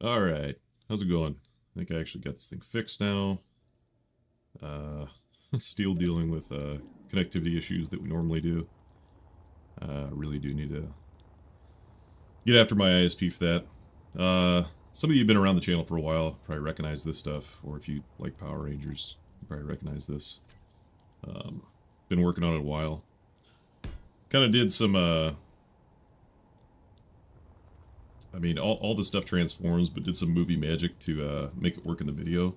Alright, how's it going? I think I actually got this thing fixed now. Still dealing with connectivity issues that we normally do. Really do need to get after my ISP for that. Some of you have been around the channel for a while, probably recognize this stuff, or if you like Power Rangers, you probably recognize this. Been working on it a while. Kind of did some, I mean, all the stuff transforms, but did some movie magic to make it work in the video.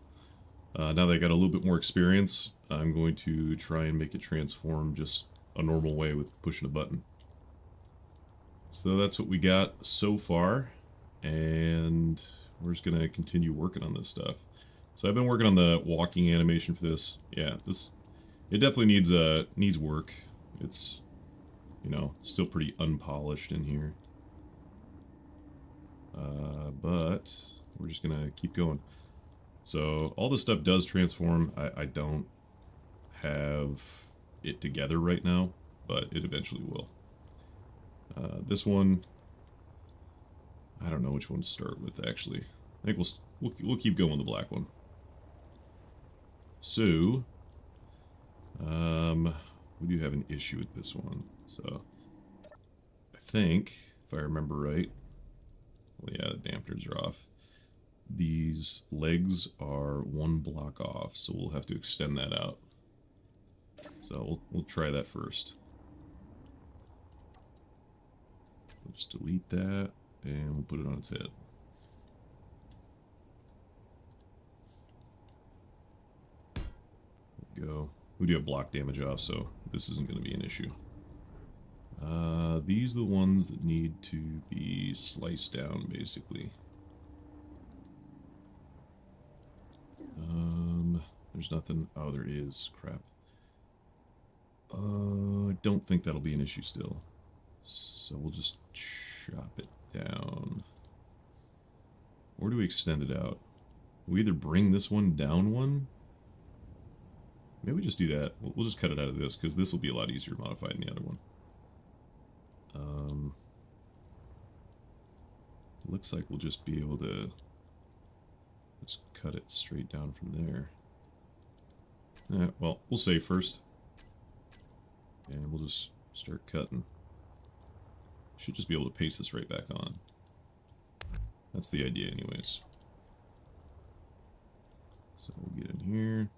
Now that I got a little bit more experience, I'm going to try and make it transform just a normal way with pushing a button. So that's what we got so far, and we're just going to continue working on this stuff. So I've been working on the walking animation for this. Yeah, it definitely needs work. It's, you know, still pretty unpolished in here. But we're just gonna keep going. So all this stuff does transform. I don't have it together right now, but it eventually will. This one, I don't know which one to start with actually. I think we'll keep going with the black one. So, we do have an issue with this one. So, I think if I remember right. Well, yeah, the dampers are off. These legs are one block off, so we'll have to extend that out. So we'll try that first. We'll just delete that, and we'll put it on its head. There we go. We do have block damage off, so this isn't going to be an issue. These are the ones that need to be sliced down, basically. There's nothing. Oh, there is. Crap. I don't think that'll be an issue still. So we'll just chop it down. Or do we extend it out? We either bring this one down one. Maybe we just do that. We'll just cut it out of this, because this will be a lot easier to modify than the other one. Looks like we'll just be able to just cut it straight down from there. Well, we'll save first. And we'll just start cutting. Should just be able to paste this right back on. That's the idea anyways. So we'll get in here.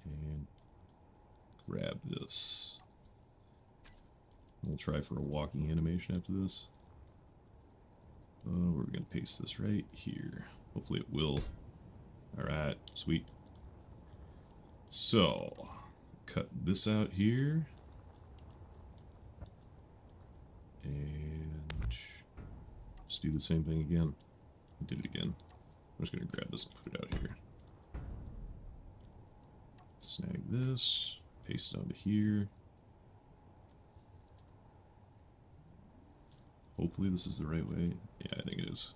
And grab this. We'll try for a walking animation after this. Oh, we're going to paste this right here. Hopefully it will. Alright, sweet. So, cut this out here. And just do the same thing again. I did it again. I'm just going to grab this and put it out here. Snag this, paste it onto here. Hopefully this is the right way. Yeah, I think it is.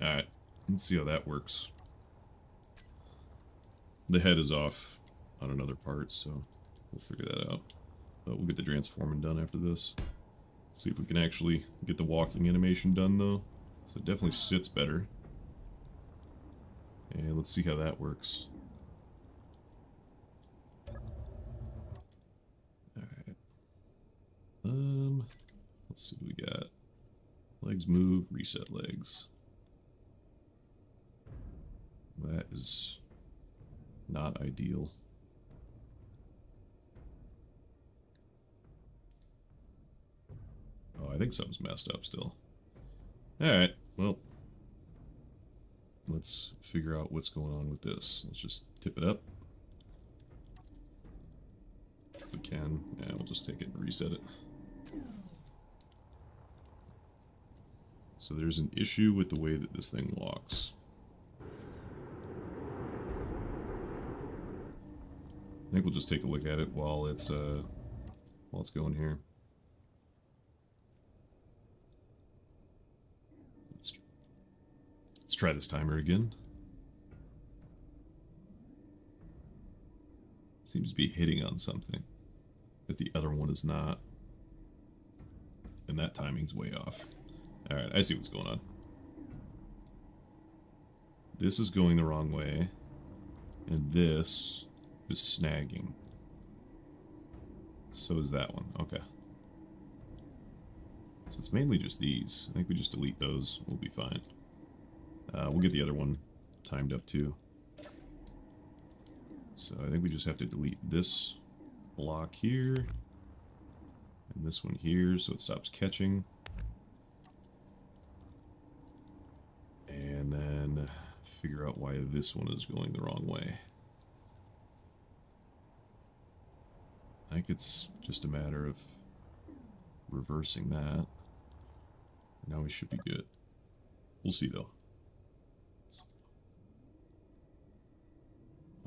Alright, let's see how that works. The head is off on another part, so we'll figure that out. But we'll get the transforming done after this. Let's see if we can actually get the walking animation done though. So it definitely sits better. And let's see how that works. Alright. Let's see what we got. Legs move, reset legs. That is not ideal. Oh, I think something's messed up still. Alright, well, let's figure out what's going on with this. Let's just tip it up. If we can. Yeah, we'll just take it and reset it. So there's an issue with the way that this thing walks. I think we'll just take a look at it while it's going here. Let's try this timer again. Seems to be hitting on something that the other one is not. And that timing's way off. Alright, I see what's going on. This is going the wrong way. And this is snagging. So is that one. Okay. So it's mainly just these. I think we just delete those. We'll be fine. We'll get the other one timed up too. So I think we just have to delete this block here. And this one here so it stops catching. And then figure out why this one is going the wrong way. I think it's just a matter of reversing that. Now we should be good. We'll see though.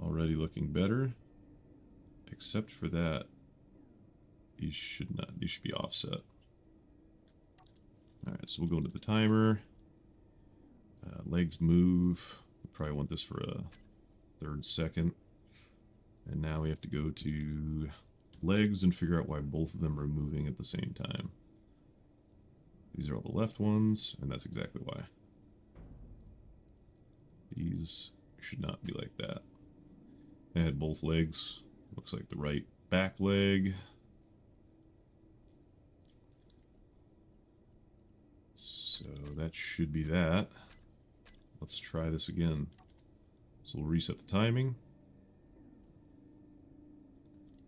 Already looking better. Except for that. These should not. These should be offset. Alright, so we'll go into the timer. Legs move. We probably want this for a third second. And now we have to go to legs and figure out why both of them are moving at the same time. These are all the left ones, and that's exactly why. These should not be like that. I had both legs. Looks like the right back leg. So that should be that. Let's try this again. So we'll reset the timing.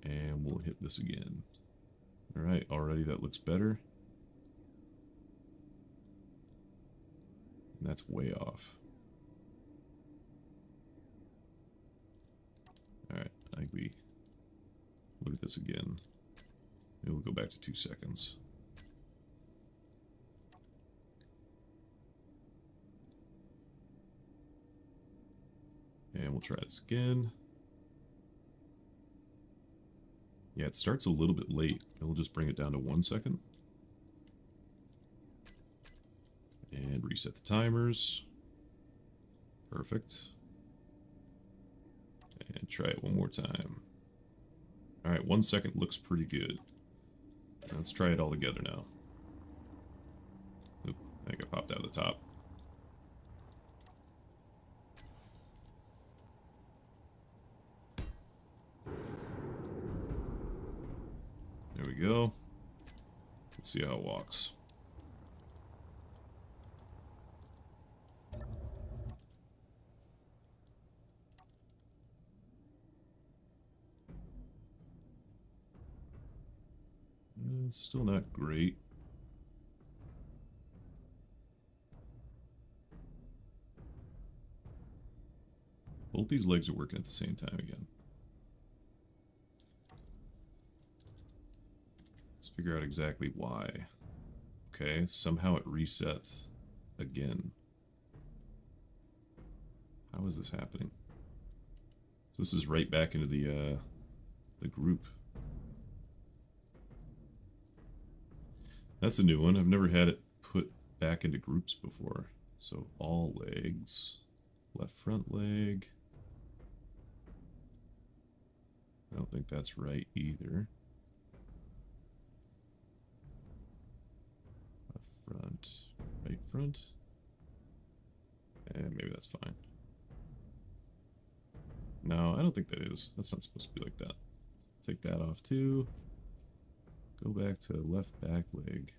And we'll hit this again. Alright, already that looks better. And that's way off. Alright, I think we look at this again. Maybe we'll go back to 2 seconds. And we'll try this again. Yeah, it starts a little bit late. And we'll just bring it down to 1 second. And reset the timers. Perfect. And try it one more time. Alright, 1 second looks pretty good. Let's try it all together now. Oop, I think I popped out of the top. There we go. Let's see how it walks. It's still not great. Both these legs are working at the same time again. Let's figure out exactly why. Okay, somehow it resets again. How is this happening? So this is right back into the group. That's a new one. I've never had it put back into groups before. So all legs, left front leg. I don't think that's right either. front. And maybe that's fine. No, I don't think that is. That's not supposed to be like that. Take that off too. Go back to left back leg.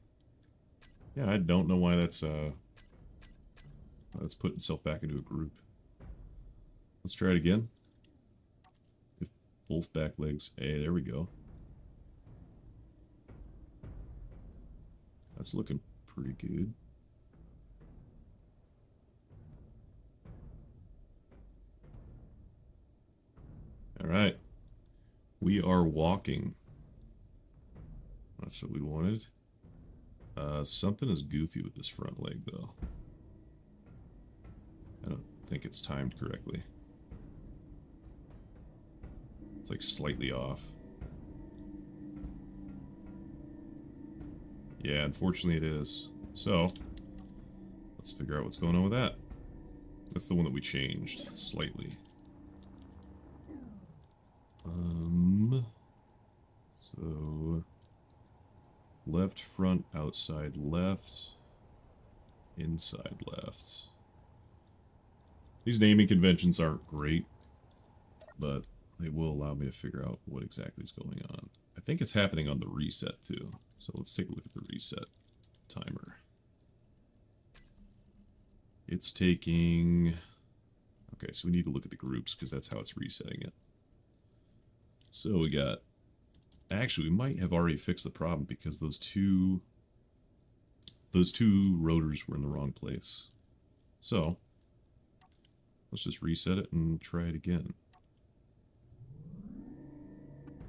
Yeah, I don't know why that's put itself back into a group. Let's try it again. If both back legs. Hey, there we go. That's looking pretty good. Alright. We are walking. That's what we wanted. Something is goofy with this front leg, though. I don't think it's timed correctly. It's like slightly off. Yeah, unfortunately it is. So, let's figure out what's going on with that. That's the one that we changed slightly. So left front, outside left, inside left. These naming conventions aren't great, but they will allow me to figure out what exactly is going on. I think it's happening on the reset too. So let's take a look at the reset timer. It's taking... Okay, so we need to look at the groups because that's how it's resetting it. So we got... Actually, we might have already fixed the problem because those two rotors were in the wrong place. So, let's just reset it and try it again.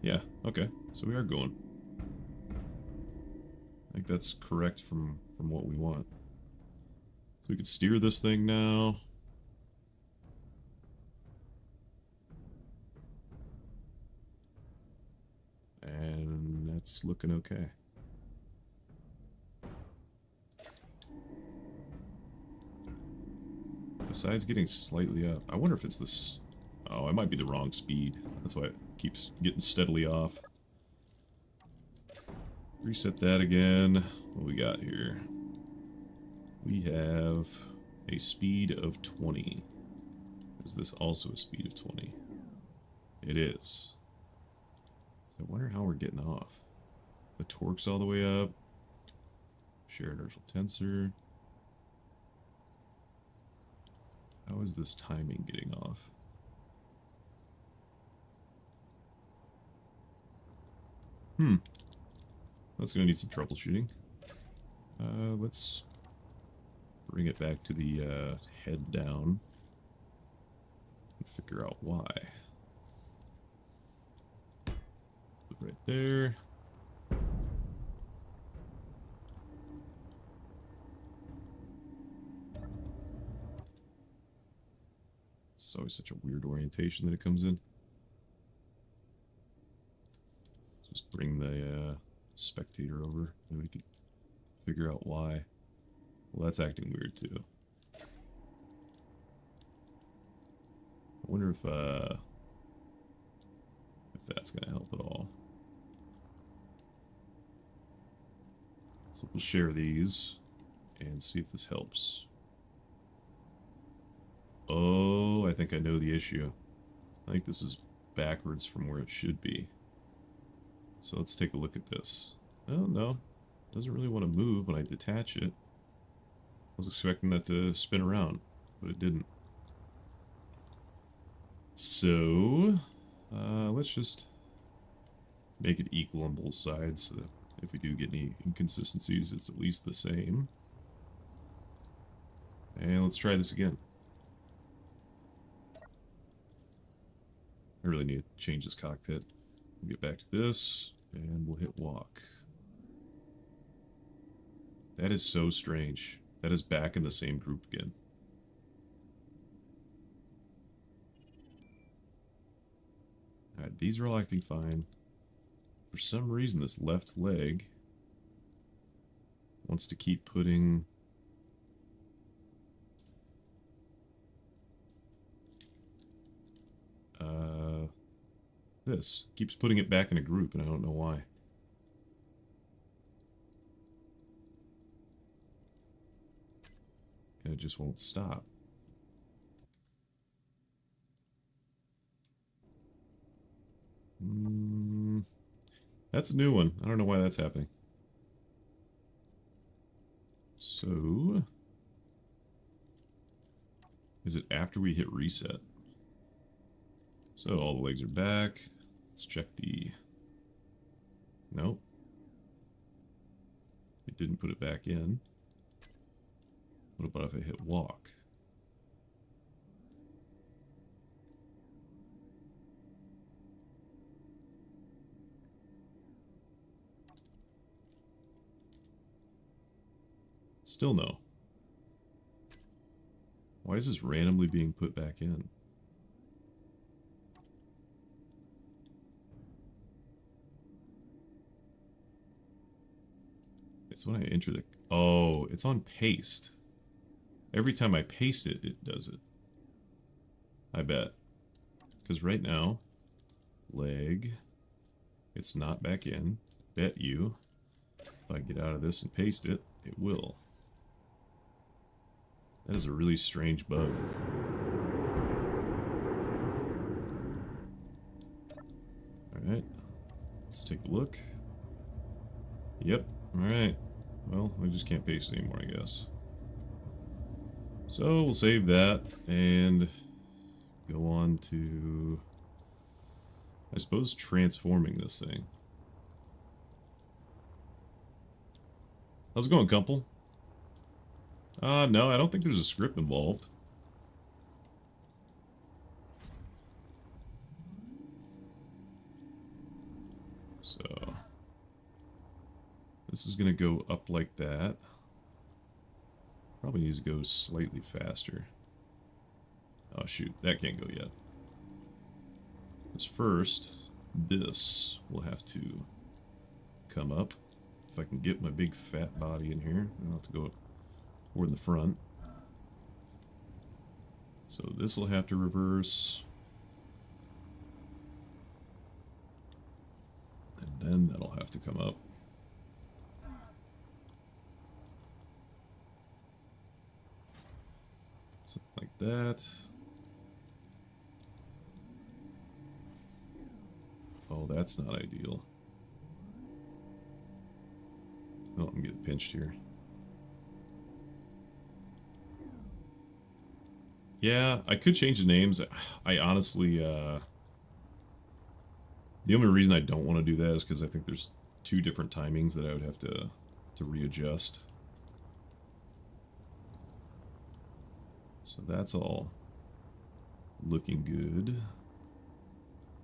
Yeah, okay. So we are going. I think that's correct from what we want. So we can steer this thing now. And that's looking okay. Besides getting slightly up, I wonder if it's this... Oh, it might be the wrong speed. That's why it keeps getting steadily off. Reset that again. What we got here? We have a speed of 20. Is this also a speed of 20? It is. So I wonder how we're getting off. The torque's all the way up. Share inertial tensor. How is this timing getting off? That's gonna need some troubleshooting. Let's bring it back to the head down and figure out why. Put right there. It's always such a weird orientation that it comes in. Just bring the spectator over and we can figure out why. Well, that's acting weird too. I wonder if that's gonna help at all. So we'll share these and see if this helps. Oh, I think I know the issue. I think this is backwards from where it should be. So let's take a look at this. Oh, no. It doesn't really want to move when I detach it. I was expecting that to spin around, but it didn't. So, let's just make it equal on both sides. So that if we do get any inconsistencies, it's at least the same. And let's try this again. I really need to change this cockpit. We'll get back to this, and we'll hit walk. That is so strange. That is back in the same group again. Alright, these are all acting fine. For some reason, this left leg wants to keep putting... this. Keeps putting it back in a group, and I don't know why. and it just won't stop. That's a new one. I don't know why that's happening. So, is it after we hit reset? So all the legs are back. Let's check the... Nope. It didn't put it back in. What about if I hit walk? Still no. Why is this randomly being put back in? It's when I enter the... Oh, it's on paste. Every time I paste it, it does it. I bet. Because right now, leg, it's not back in. Bet you, if I get out of this and paste it, it will. That is a really strange bug. Alright, let's take a look. Yep, alright. Well, I just can't paste it anymore, I guess. So we'll save that and go on to, I suppose, transforming this thing. How's it going, couple? No, I don't think there's a script involved. So, this is going to go up like that. Probably needs to go slightly faster. Oh shoot, that can't go yet. Because first, this will have to come up. If I can get my big fat body in here, I'll have to go toward the front. So this will have to reverse. And then that'll have to come up. Something like that. Oh, that's not ideal. Oh, I'm getting pinched here. Yeah, I could change the names. I honestly, the only reason I don't want to do that is because I think there's two different timings that I would have to readjust. So that's all looking good.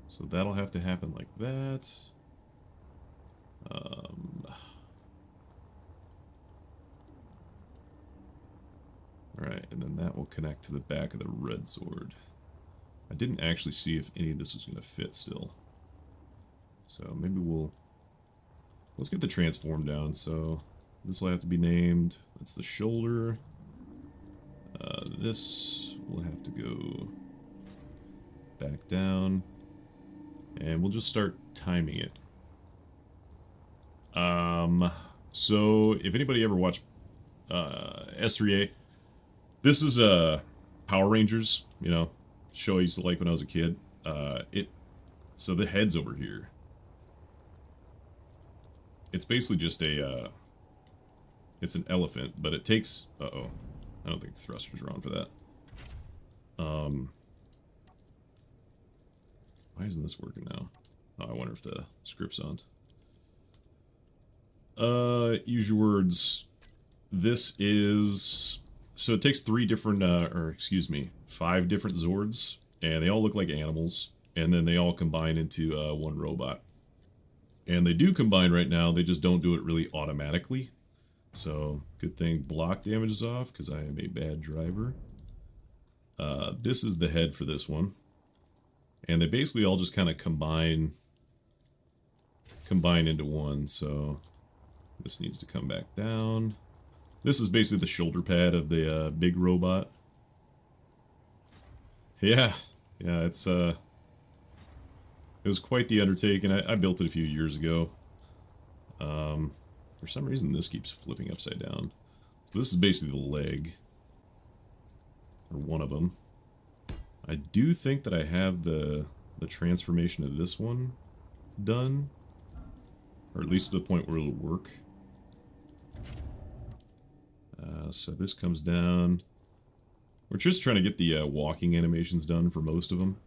So that'll have to happen like that. Alright, and then that will connect to the back of the red Zord. I didn't actually see if any of this was going to fit still. So maybe let's get the transform down. So this will have to be named. That's the shoulder. This will have to go back down. And we'll just start timing it. So if anybody ever watched S3A, this is Power Rangers, you know, show I used to like when I was a kid. So the head's over here. It's basically just it's an elephant, but it takes, uh-oh, I don't think the thrusters are on for that. Why isn't this working now? Oh, I wonder if the script's on. Use your words. This is... So it takes 5 different Zords, and they all look like animals, and then they all combine into one robot. And they do combine right now, they just don't do it really automatically. So, good thing block damage is off, because I am a bad driver. This is the head for this one. And they basically all just kind of combine into one, so this needs to come back down. This is basically the shoulder pad of the big robot. Yeah, it was quite the undertaking. I built it a few years ago. For some reason this keeps flipping upside down. So this is basically the leg. or one of them. I do think that I have the transformation of this one done, or at least to the point where it'll work. So this comes down. We're just trying to get the walking animations done for most of them.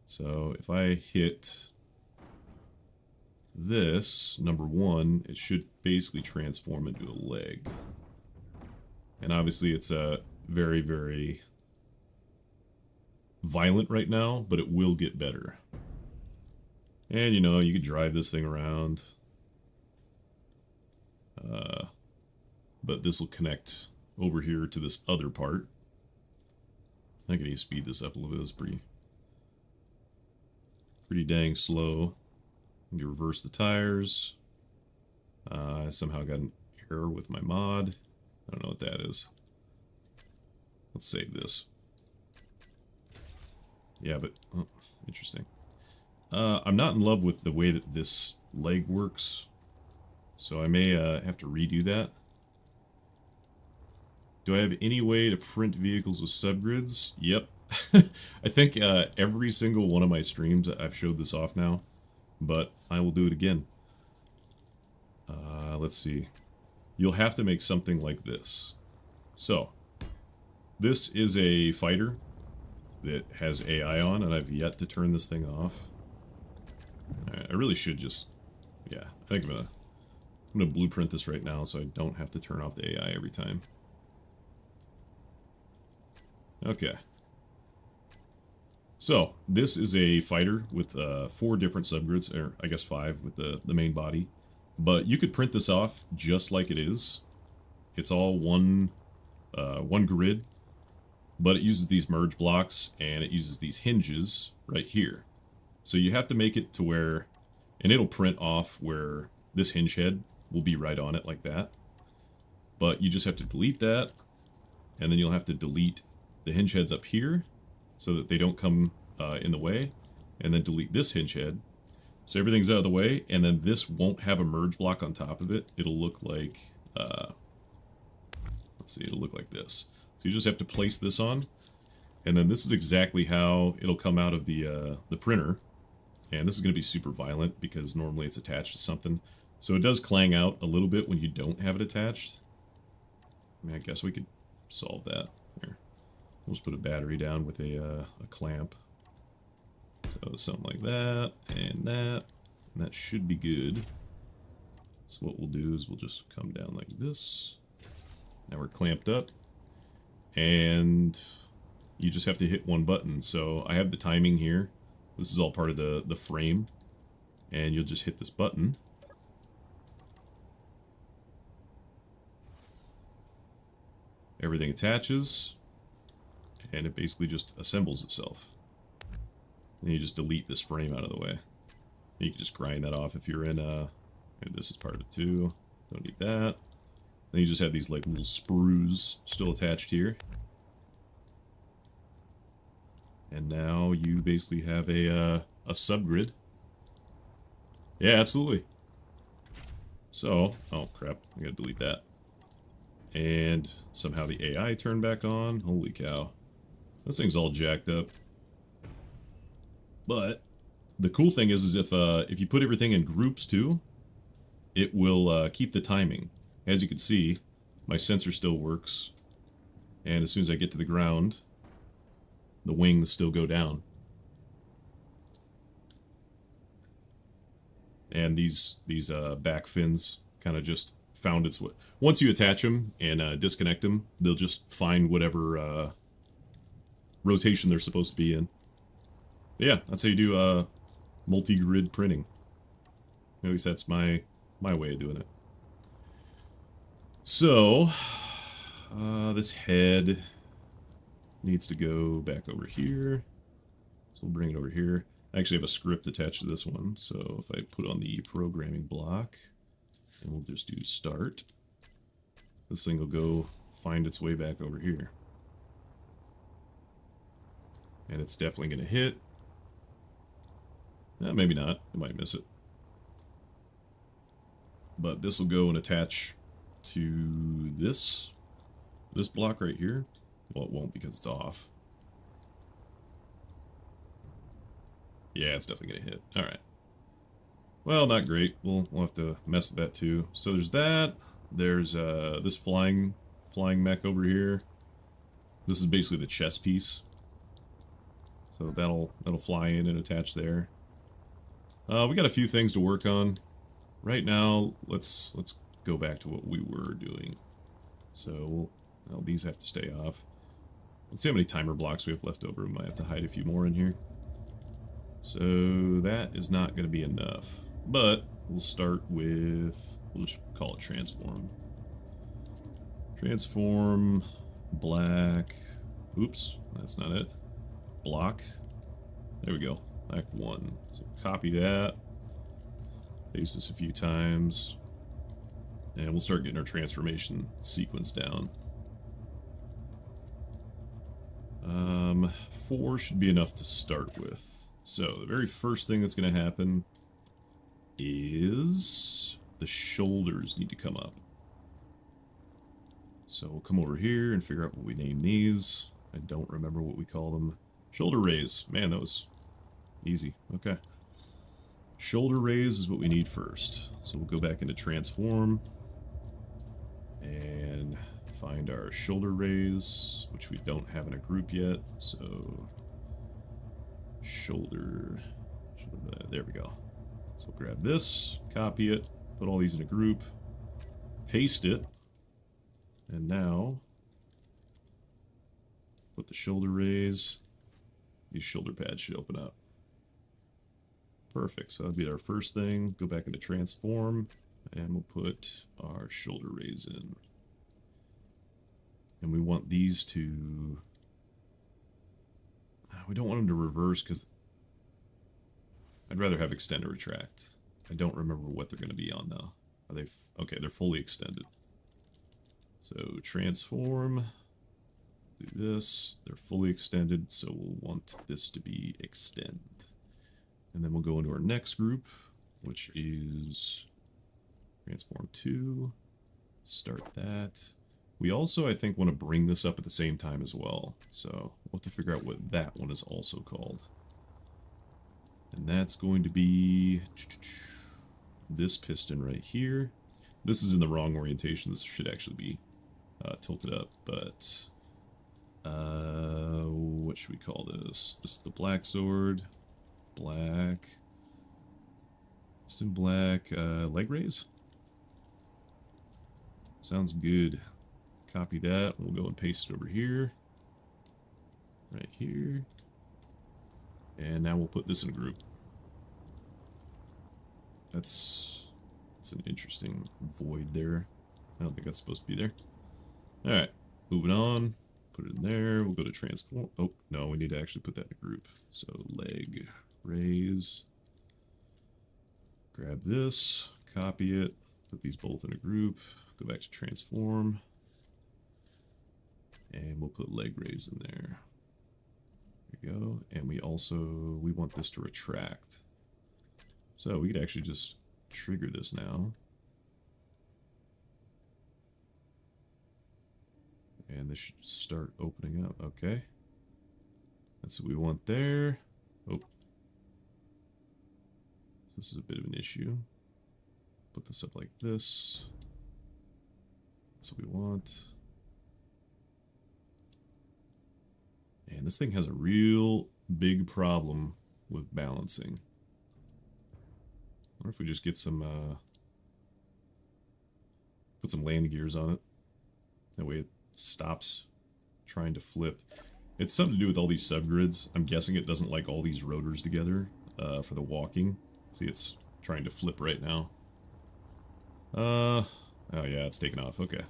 So if I hit this, number 1, it should basically transform into a leg. And obviously it's very, very violent right now, but it will get better. And you know, you could drive this thing around. But this will connect over here to this other part. I can even speed this up a little bit. It's pretty dang slow. You reverse the tires. I somehow got an error with my mod. I don't know what that is. Let's save this. Yeah, but oh, interesting. I'm not in love with the way that this leg works, so I may have to redo that. Do I have any way to print vehicles with subgrids? Yep. I think every single one of my streams I've showed this off now, but I will do it again. Let's see. You'll have to make something like this. So, this is a fighter that has AI on, and I've yet to turn this thing off. I really should just, yeah, I think I'm gonna blueprint this right now so I don't have to turn off the AI every time. Okay. So, this is a fighter with 4 different subgrids, or I guess 5 with the main body. But you could print this off just like it is. It's all one grid, but it uses these merge blocks and it uses these hinges right here. So you have to make it to where, and it'll print off where this hinge head will be right on it like that. But you just have to delete that, and then you'll have to delete the hinge heads up here so that they don't come in the way, and then delete this hinge head. So everything's out of the way, and then this won't have a merge block on top of it. It'll look like, let's see, it'll look like this. So you just have to place this on, and then this is exactly how it'll come out of the printer. And this is going to be super violent because normally it's attached to something. So it does clang out a little bit when you don't have it attached. I mean, I guess we could solve that. Here, we'll just put a battery down with a clamp. So something like that, and that should be good. So what we'll do is we'll just come down like this. Now we're clamped up, and you just have to hit one button. So I have the timing here. This is all part of the frame, and you'll just hit this button. Everything attaches, and it basically just assembles itself. And you just delete this frame out of the way. You can just grind that off if you're in this is part of it too. Don't need that. Then you just have these like little sprues still attached here. And now you basically have a subgrid. Yeah, absolutely. So, oh crap, I gotta delete that. And somehow the AI turned back on. Holy cow. This thing's all jacked up. But the cool thing is if you put everything in groups too, it will keep the timing. As you can see, my sensor still works. And as soon as I get to the ground, the wings still go down. And these back fins kind of just found its way. Once you attach them and disconnect them, they'll just find whatever rotation they're supposed to be in. But yeah, that's how you do multi-grid printing. At least that's my way of doing it. So, this head needs to go back over here. So we'll bring it over here. I actually have a script attached to this one, so if I put on the programming block, and we'll just do start, this thing will go find its way back over here. And it's definitely going to hit. Maybe not. It might miss it. But this will go and attach to this block right here. Well, it won't because it's off. Yeah, it's definitely gonna hit. Alright. Well, not great. We'll have to mess with that too. So there's that. There's this flying mech over here. This is basically the chess piece. So that'll fly in and attach there. We got a few things to work on. Right now, let's go back to what we were doing. So, well, these have to stay off. Let's see how many timer blocks we have left over. We might have to hide a few more in here. So that is not going to be enough. But we'll start with, we'll just call it transform. Transform, black, oops, that's not it. Block. There we go. Black 1. So copy that. Paste this a few times. And we'll start getting our transformation sequence down. 4 should be enough to start with. So the very first thing that's going to happen is the shoulders need to come up. So we'll come over here and figure out what we name these. I don't remember what we call them. Shoulder raise. Man, that was easy. Okay. Shoulder raise is what we need first. So we'll go back into transform and find our shoulder raise, which we don't have in a group yet. So shoulder, there we go. So we'll grab this, copy it, put all these in a group, paste it, and now put the shoulder raise. These shoulder pads should open up. Perfect. So that'll be our first thing. Go back into transform, and we'll put our shoulder raise in. And we want these to... We don't want them to reverse because I'd rather have extend or retract. I don't remember what they're going to be on though. Are they... Okay, they're fully extended. So transform, do this, they're fully extended, so we'll want this to be extend. And then we'll go into our next group, which is transform 2, start that. We also, I think, want to bring this up at the same time as well, so we'll have to figure out what that one is also called. And that's going to be this piston right here. This is in the wrong orientation, this should actually be tilted up, but what should we call this? This is the black sword, black, piston black, leg raise? Sounds good. Copy that, we'll go and paste it over here, right here, and now we'll put this in a group. That's an interesting void there. I don't think that's supposed to be there. Alright, moving on. Put it in there. We'll go to transform. Oh, no, we need to actually put that in a group. So leg, raise. Grab this, copy it, put these both in a group. Go back to transform. And we'll put leg raise in there. There we go. And we want this to retract. So we could actually just trigger this now. And this should start opening up. Okay. That's what we want there. Oh. So this is a bit of an issue. Put this up like this. That's what we want. And this thing has a real big problem with balancing. I wonder if we just get some, put some land gears on it. That way it stops trying to flip. It's something to do with all these subgrids. I'm guessing it doesn't like all these rotors together for the walking. See, it's trying to flip right now. Oh yeah, it's taken off. Okay.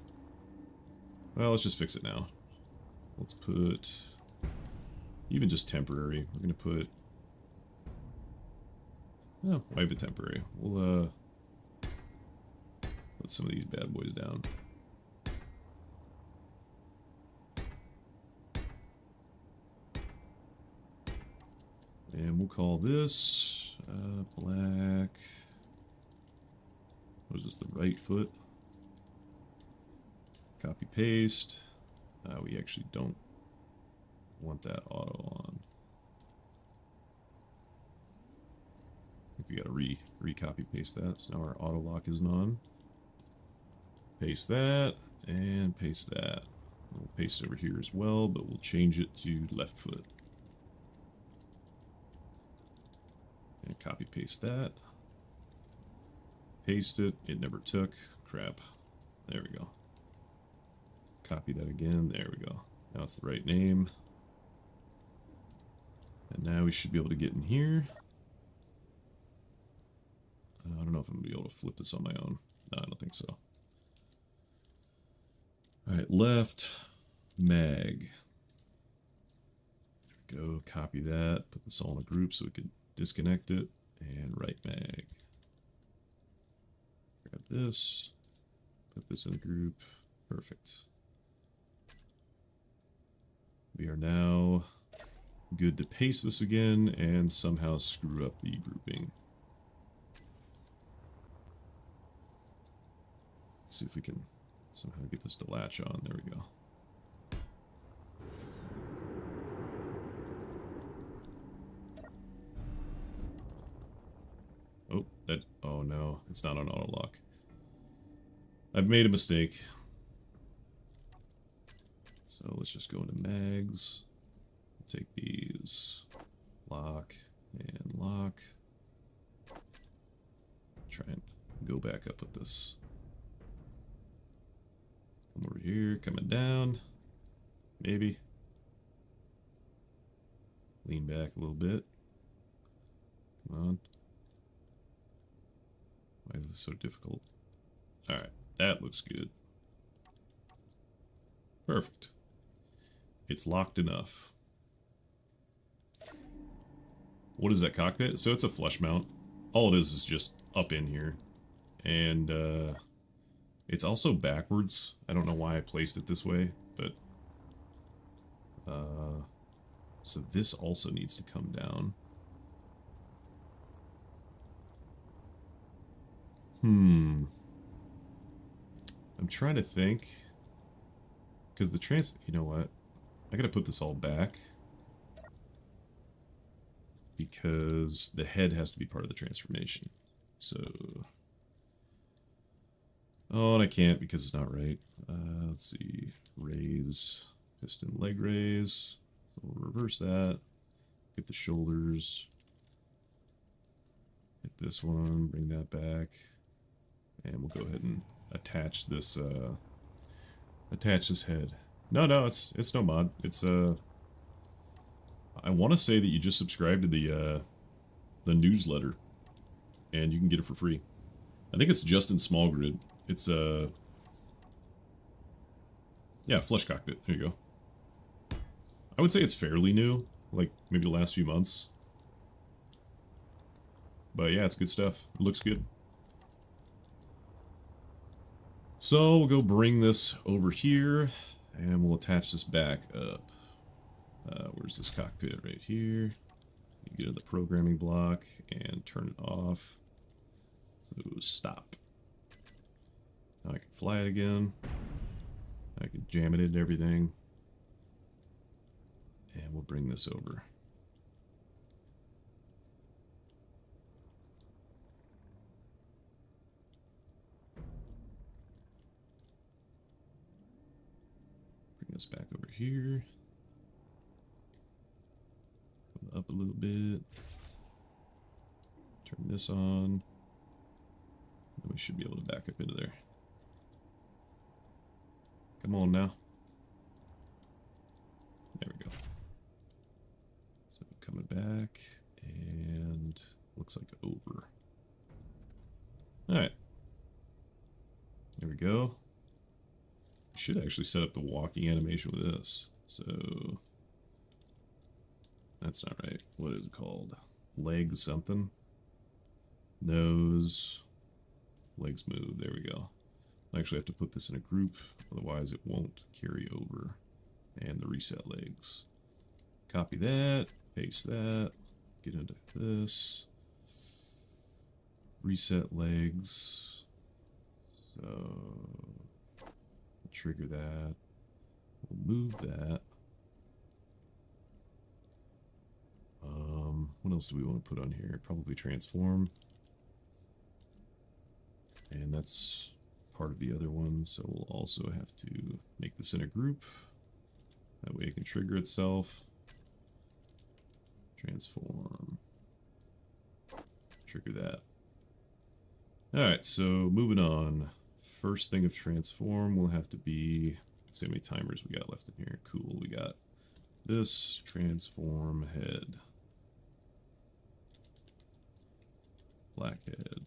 Well, let's just fix it now. Let's put... even just temporary. We're gonna put... oh, wipe it temporary. We'll put some of these bad boys down. And we'll call this black. What is this, the right foot? Copy paste. We actually don't want that auto on. I think we gotta re-copy paste that. So now our auto lock isn't on. Paste that and paste that. We'll paste it over here as well, but we'll change it to left foot. And copy paste that. Paste it. It never took. Crap. There we go. Copy that again. There we go. Now it's the right name. And now we should be able to get in here. I don't know if I'm going to be able to flip this on my own. No, I don't think so. Alright, left mag. There we go. Copy that. Put this all in a group so we can disconnect it. And right mag. Grab this. Put this in a group. Perfect. We are now good to paste this again and somehow screw up the grouping. Let's see if we can somehow get this to latch on. There we go. Oh, oh no, it's not on auto lock. I've made a mistake. So let's just go into mags. Take these. Lock and lock. Try and go back up with this. Come over here, coming down. Maybe. Lean back a little bit. Come on. Why is this so difficult? Alright, that looks good. Perfect. It's locked enough. What is that cockpit? So it's a flush mount. All it is just up in here. And it's also backwards. I don't know why I placed it this way, but so this also needs to come down. I'm trying to think. Because the you know what? I gotta put this all back. Because the head has to be part of the transformation. So... Oh, and I can't because it's not right. Let's see. Raise. Piston leg raise. So we'll reverse that. Get the shoulders. Hit this one. Bring that back. And we'll go ahead and attach this, attach this head. No, it's no mod. It's, I want to say that you just subscribe to the newsletter. And you can get it for free. I think it's just in small grid. It's yeah, flush cockpit. There you go. I would say it's fairly new, like maybe the last few months. But yeah, it's good stuff. It looks good. So we'll go bring this over here, and we'll attach this back up. Where's this cockpit? Right here. You get in the programming block and turn it off. So stop. Now I can fly it again. I can jam it into everything. And we'll bring this over. Bring this back over here. Come up a little bit. Turn this on. And we should be able to back up into there. Come on now. There we go. So coming back, and looks like over. Alright. There we go. We should actually set up the walking animation with this. So that's not right. What is it called? Legs something? Nose. Legs move. There we go. I actually have to put this in a group, otherwise it won't carry over. And the reset legs. Copy that, paste that, get into this. Reset legs. So, we'll trigger that. We'll move that. what else do we want to put on here? Probably transform. And that's part of the other one, so we'll also have to make this in a group. That way it can trigger itself. Transform. Trigger that. Alright, so moving on. First thing of transform will have to be, let's see how many timers we got left in here. Cool, we got this transform head. Black head.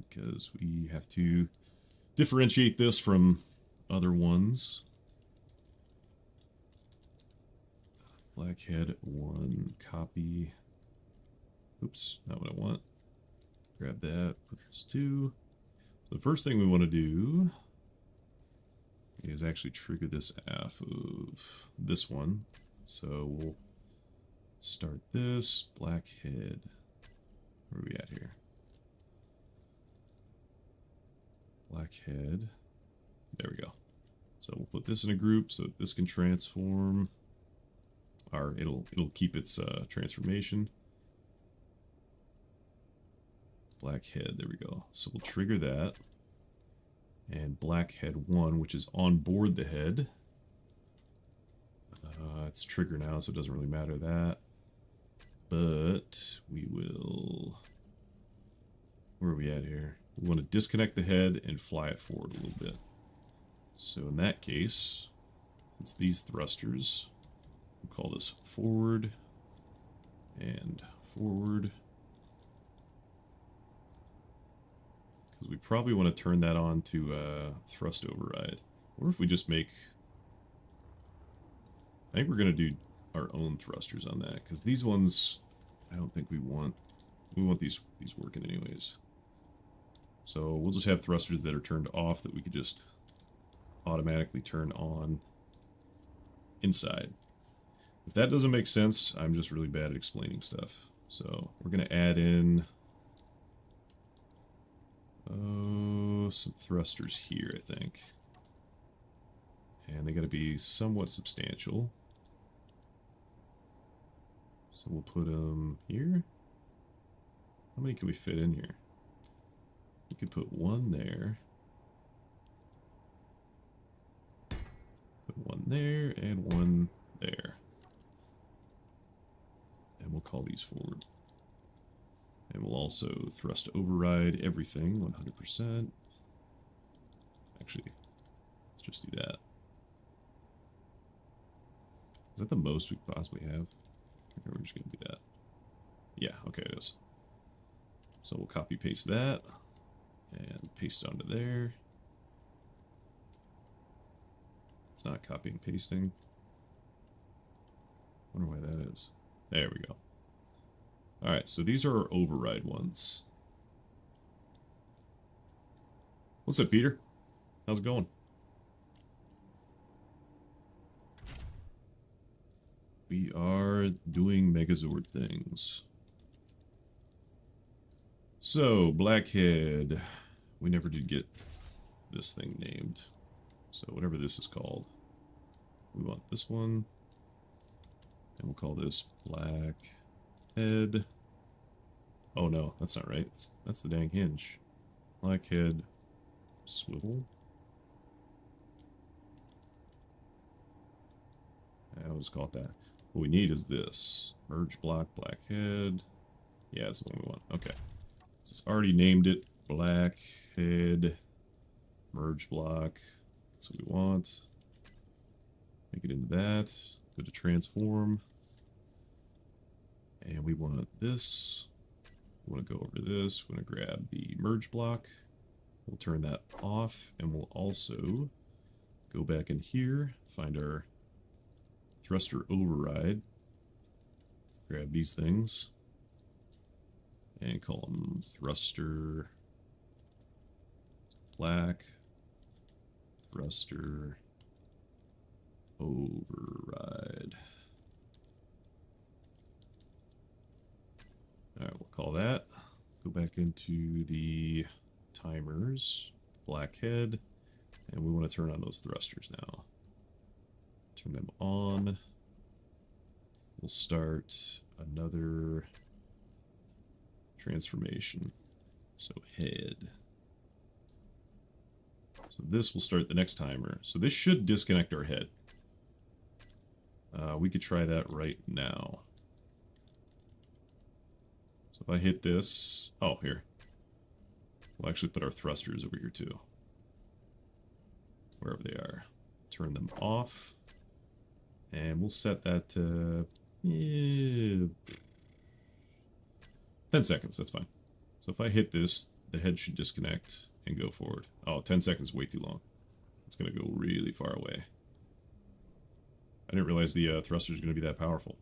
Because we have to differentiate this from other ones. Blackhead 1, copy. Oops, not what I want. Grab that, put this 2. So the first thing we want to do is actually trigger this off of this one. So we'll start this, blackhead. Where are we at here? Blackhead. There we go. So we'll put this in a group so that this can transform. Or it'll keep its transformation. Blackhead, there we go. So we'll trigger that. And Blackhead 1, which is on board the head. It's trigger now, so it doesn't really matter that. But we will... Where are we at here? We want to disconnect the head and fly it forward a little bit. So in that case, it's these thrusters. We'll call this forward and forward. Because we probably want to turn that on to thrust override. Or if we just make... I think we're going to do our own thrusters on that. Because these ones, I don't think we want... We want these working anyways. So we'll just have thrusters that are turned off that we could just automatically turn on inside. If that doesn't make sense, I'm just really bad at explaining stuff. So we're going to add in some thrusters here, I think. And they got to be somewhat substantial. So we'll put them here. How many can we fit in here? We could put one there. Put one there and one there. And we'll call these forward. And we'll also thrust override everything 100%. Actually, let's just do that. Is that the most we could possibly have? Okay, we're just going to do that. Yeah, okay, it is. So we'll copy paste that and paste it onto there. It's not copy and pasting. Wonder why that is. There we go. Alright, so these are our override ones. What's up, Peter? How's it going? We are doing Megazord things. So, Blackhead. We never did get this thing named. So, whatever this is called. We want this one. And we'll call this Blackhead. Oh no, that's not right. That's the dang hinge. Blackhead swivel. I'll just call it that. What we need is this. Merge block, blackhead. Yeah, that's the one we want. Okay. Just already named it. Blackhead. Merge block. That's what we want. Make it into that. Go to transform. And we want this. We want to go over to this. We want to grab the merge block. We'll turn that off. And we'll also go back in here. Find our thruster override. Grab these things. And call them thruster black. Thruster override. Alright, we'll call that. Go back into the timers, blackhead, and we want to turn on those thrusters now. Turn them on. We'll start another transformation. So head. So this will start the next timer. So this should disconnect our head. We could try that right now. So if I hit this... Oh, here. We'll actually put our thrusters over here too. Wherever they are. Turn them off. And we'll set that to... 10 seconds, that's fine. So if I hit this, the head should disconnect and go forward. Oh, 10 seconds is way too long. It's going to go really far away. I didn't realize the thrusters are going to be that powerful.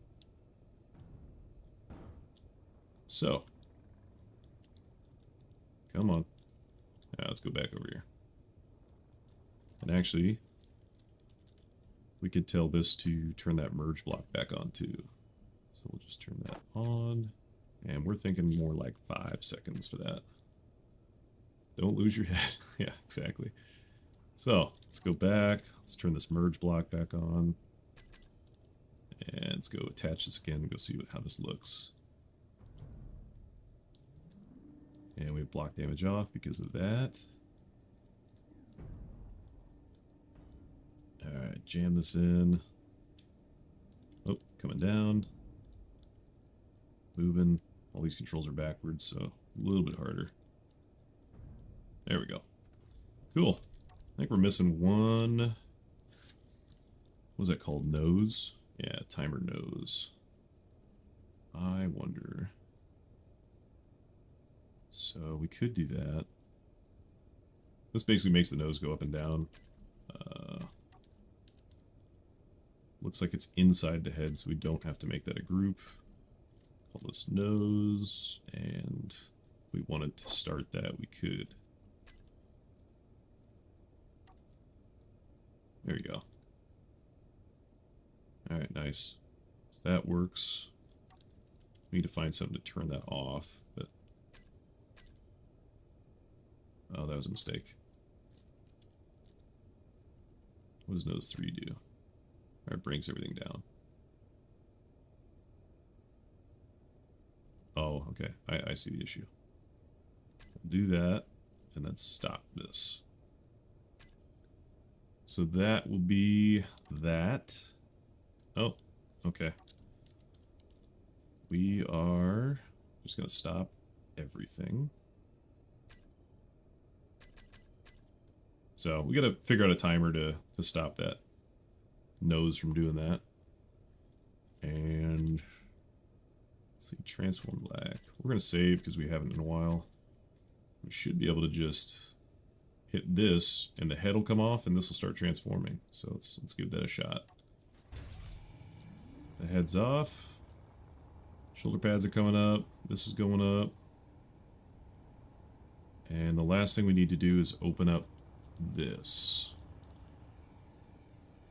So. Come on. Yeah, let's go back over here. And actually, we could tell this to turn that merge block back on too. So we'll just turn that on. And we're thinking more like 5 seconds for that. Don't lose your head. Yeah, exactly. So, let's go back. Let's turn this merge block back on. And let's go attach this again and go see how this looks. And we have block damage off because of that. Alright, jam this in. Oh, coming down. Moving. All these controls are backwards, so a little bit harder. There we go. Cool. I think we're missing one... What was that called? Nose? Yeah, timer nose. I wonder... So we could do that. This basically makes the nose go up and down. Looks like it's inside the head, so we don't have to make that a group. Call this nose, and if we wanted to start that, we could. There we go. Alright, nice. So that works. We need to find something to turn that off, but... Oh, that was a mistake. What does nose 3 do? It brings everything down. Oh, okay. I see the issue. Do that, and then stop this. So that will be that. Oh, okay. We are just going to stop everything. So we got to figure out a timer to stop that nose from doing that. And let's see, transform black. We're going to save because we haven't in a while. We should be able to just hit this and the head will come off and this will start transforming. So let's give that a shot. The head's off. Shoulder pads are coming up. This is going up. And the last thing we need to do is open up this,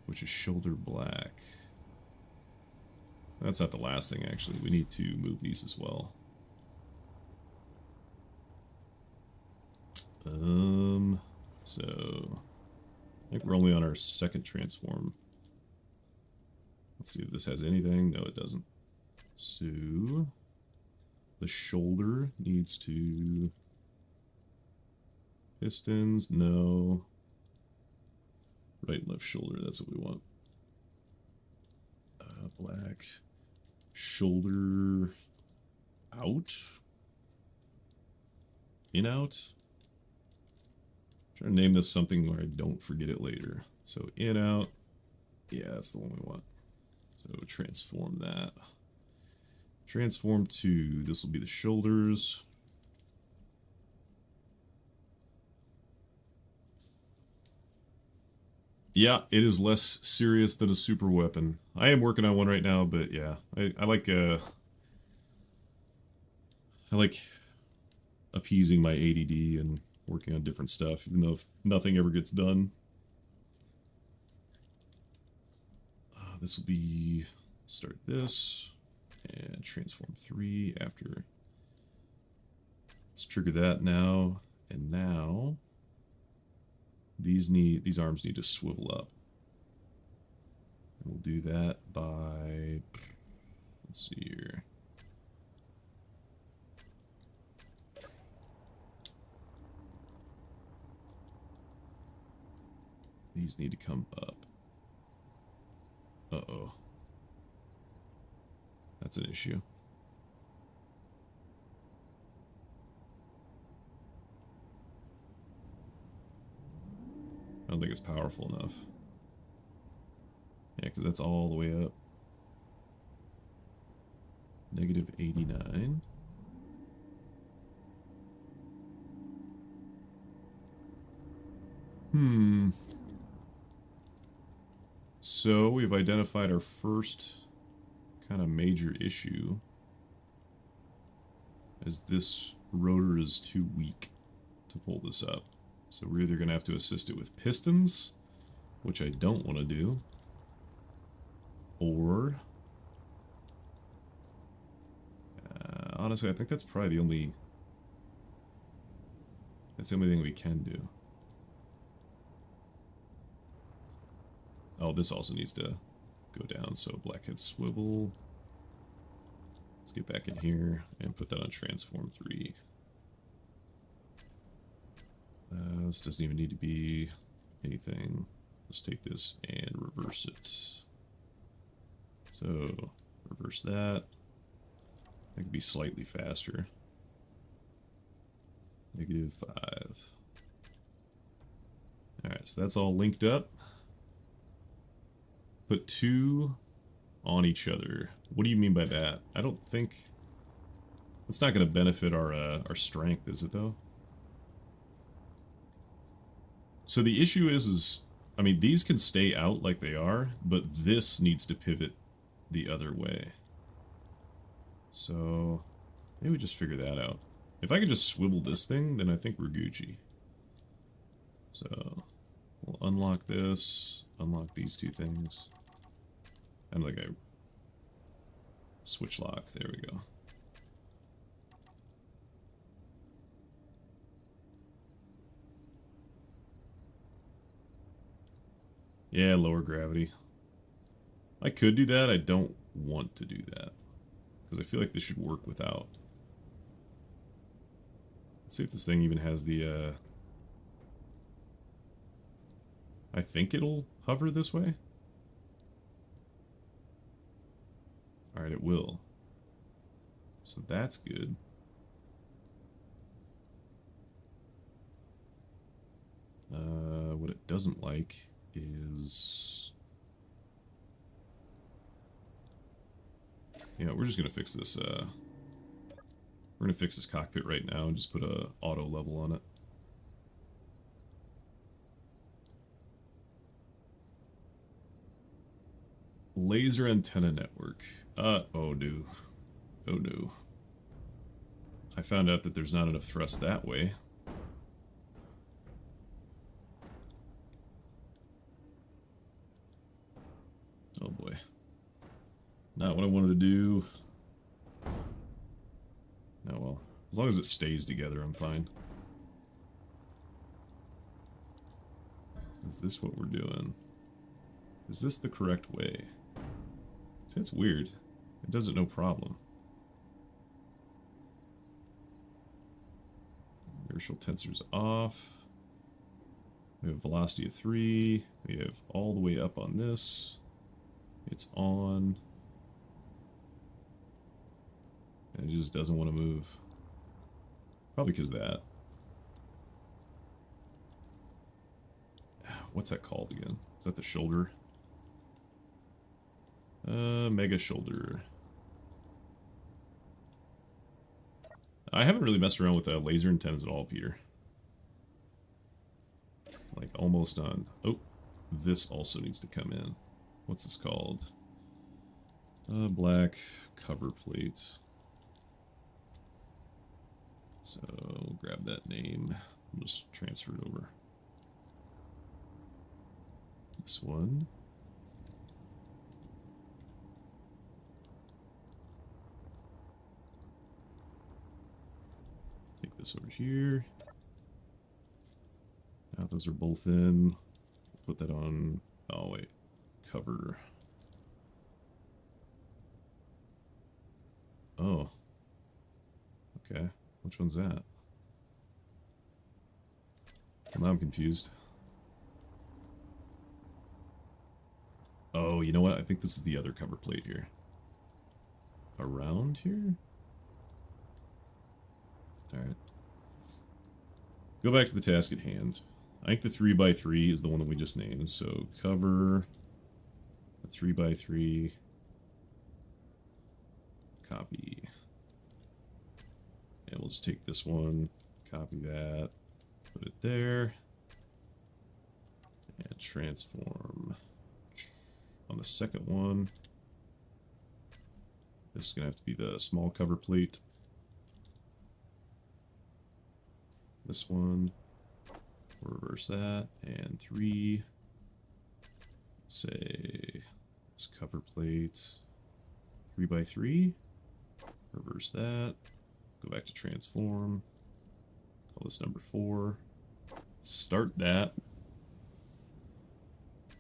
which is shoulder black. That's not the last thing, actually. We need to move these as well. So I think we're only on our second transform. Let's see if this has anything. No, it doesn't. So the shoulder needs to... Pistons, no. Right and left shoulder, that's what we want. Black. Shoulder... Out? In, out? Trying to name this something where I don't forget it later. So in, out. Yeah, that's the one we want. So transform that. Transform to, this will be the shoulders. Yeah, it is less serious than a super weapon. I am working on one right now, but yeah, I like appeasing my ADD and working on different stuff, even though nothing ever gets done. This will be, start this, and transform 3 after. Let's trigger that now, and now these arms need to swivel up. And we'll do that by, let's see here. these need to come up. Uh-oh. That's an issue. I don't think it's powerful enough. Yeah, because that's all the way up. Negative 89. So we've identified our first kind of major issue, as this rotor is too weak to pull this up. So we're either going to have to assist it with pistons, which I don't want to do, or honestly, I think that's probably the only thing we can do. Oh, this also needs to go down, so blackhead swivel. Let's get back in here and put that on transform 3. This doesn't even need to be anything. Let's take this and reverse it. So, reverse that. That could be slightly faster. Negative 5. Alright, so that's all linked up. Put 2 on each other. What do you mean by that? I don't think... It's not going to benefit our strength, is it though? So the issue is, I mean, these can stay out like they are, but this needs to pivot the other way. So, maybe we just figure that out. If I could just swivel this thing, then I think we're Gucci. So, we'll unlock this, unlock these 2 things. And like a switch lock, there we go. Yeah, lower gravity. I could do that, I don't want to do that. Because I feel like this should work without. Let's see if this thing even has the, I think it'll hover this way. Alright, it will. So that's good. What it doesn't like is... Yeah, we're just gonna fix this, we're gonna fix this cockpit right now and just put a auto level on it. Laser antenna network. Oh no. Oh no. I found out that there's not enough thrust that way. Oh boy. Not what I wanted to do. Oh well. As long as it stays together, I'm fine. Is this what we're doing? Is this the correct way? See, that's weird. It does it no problem. Inertial tensor's off. We have velocity of 3. We have all the way up on this. It's on. And it just doesn't want to move. Probably because of that. What's that called again? Is that the shoulder? Mega shoulder. I haven't really messed around with laser antennas at all, Peter. Like, almost done. Oh, this also needs to come in. What's this called? Black cover plate. So, we'll grab that name. We'll just transfer it over. This one. Take this over here. Now those are both in. Put that on. Oh, wait. Cover. Oh. Okay. Which one's that? Well, now I'm confused. Oh, you know what? I think this is the other cover plate here. Around here? Alright. Go back to the task at hand. I think the 3x3 is the one that we just named. So cover a 3x3. Copy. And we'll just take this one, copy that, put it there, and transform on the second one. This is going to have to be the small cover plate. This one, reverse that, and 3, say, this cover plate, 3x3, reverse that, go back to transform, call this number 4, start that,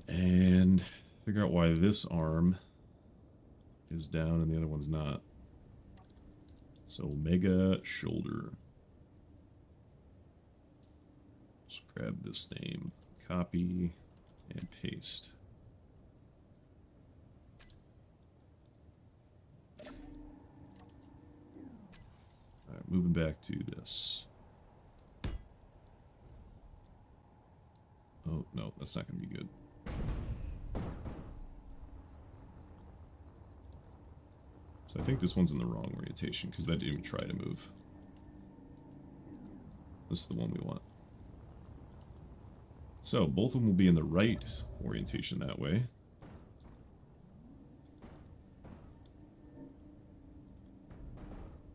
and figure out why this arm is down and the other one's not. So mega shoulder. Just grab this name, copy, and paste. Alright, moving back to this. Oh, no, that's not going to be good. So I think this one's in the wrong orientation, because that didn't even try to move. This is the one we want. So, both of them will be in the right orientation that way.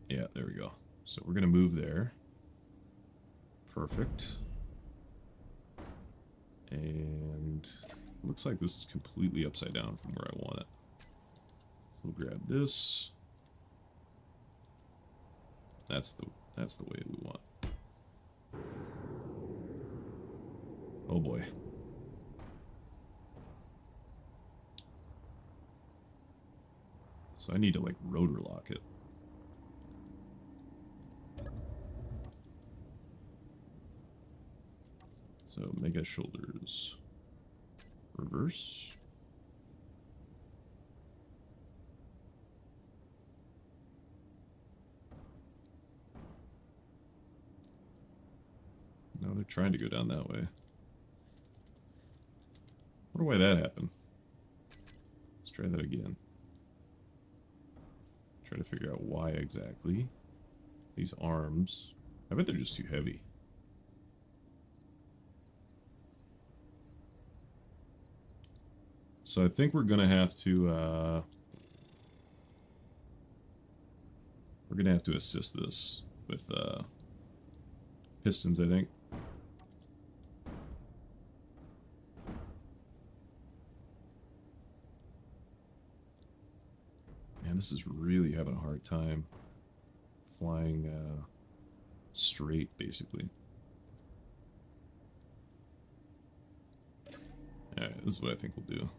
Yeah, there we go. So we're going to move there. Perfect. And it looks like this is completely upside down from where I want it. So we'll grab this. That's the way we want. Oh boy. So I need to like rotor lock it. So mega shoulders. Reverse. No, they're trying to go down that way. I wonder why that happened. Let's try that again. Try to figure out why exactly. These arms, I bet they're just too heavy. So I think we're gonna have to assist this with pistons, I think. Man, this is really having a hard time flying straight, basically. Alright, this is what I think we'll do.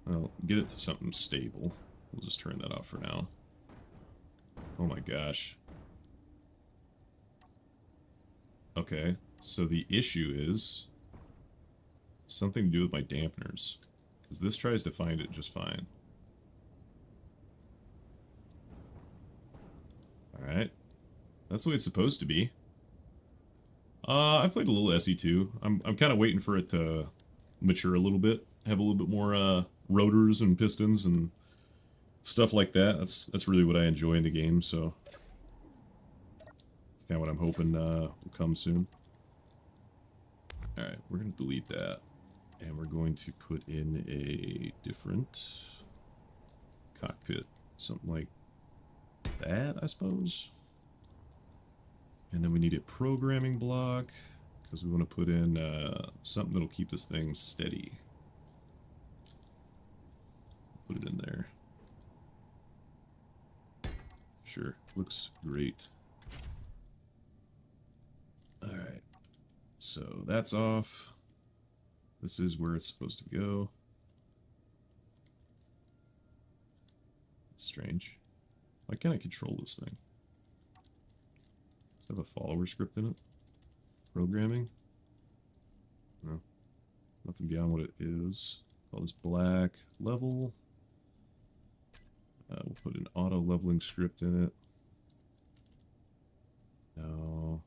Well, get it to something stable. We'll just turn that off for now. Oh my gosh. Okay, so the issue is something to do with my dampeners. Because this tries to find it just fine. Alright. That's the way it's supposed to be. I played a little SE2. I'm kind of waiting for it to mature a little bit. Have a little bit more rotors and pistons and stuff like that. That's really what I enjoy in the game, so that's kind of what I'm hoping will come soon. Alright, we're going to delete that. And we're going to put in a different cockpit. Something like that, I suppose. And then we need a programming block, because we want to put in something that'll keep this thing steady. Put it in there. Sure, looks great. Alright, so that's off. This is where it's supposed to go. It's strange. Why can't I control this thing? Does it have a follower script in it? Programming? No. Nothing beyond what it is. Call this black level. We'll put an auto leveling script in it. No.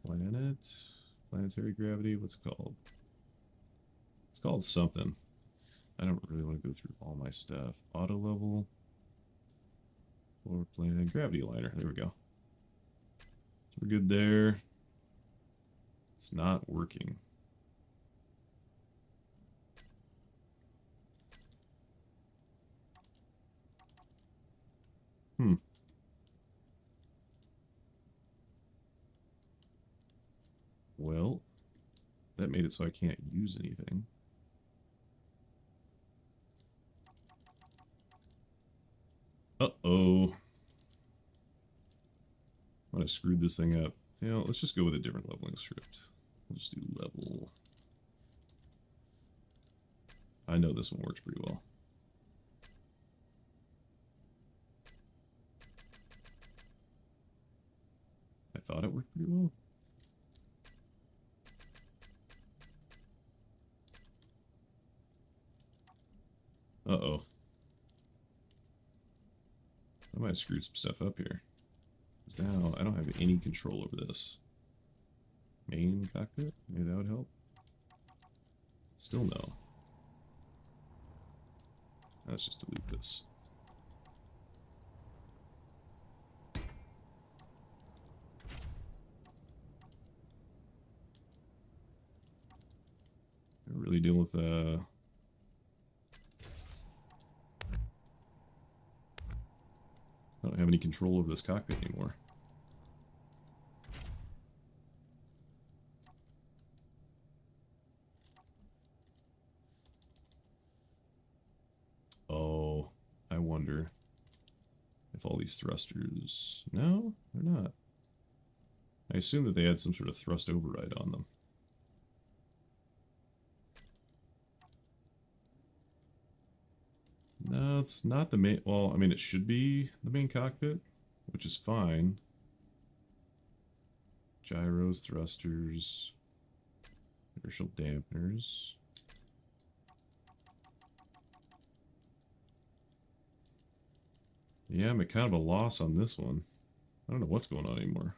Planet. Planetary gravity. What's it called? It's called something. I don't really want to go through all my stuff. Auto level. Floor plan. Gravity aligner. There we go. So we're good there. It's not working. Well, that made it so I can't use anything. Uh-oh. I might have screwed this thing up. You know, let's just go with a different leveling script. We'll just do level. I know this one works pretty well. I thought it worked pretty well. Uh-oh. I might have screwed some stuff up here. Because now I don't have any control over this. Main cockpit? Maybe that would help. Still no. Let's just delete this. We're really dealing with I don't have any control over this cockpit anymore. Oh, I wonder if all these thrusters... No, they're not. I assume that they had some sort of thrust override on them. No, it's not the main... Well, I mean, it should be the main cockpit, which is fine. Gyros, thrusters, inertial dampeners. Yeah, I'm at kind of a loss on this one. I don't know what's going on anymore.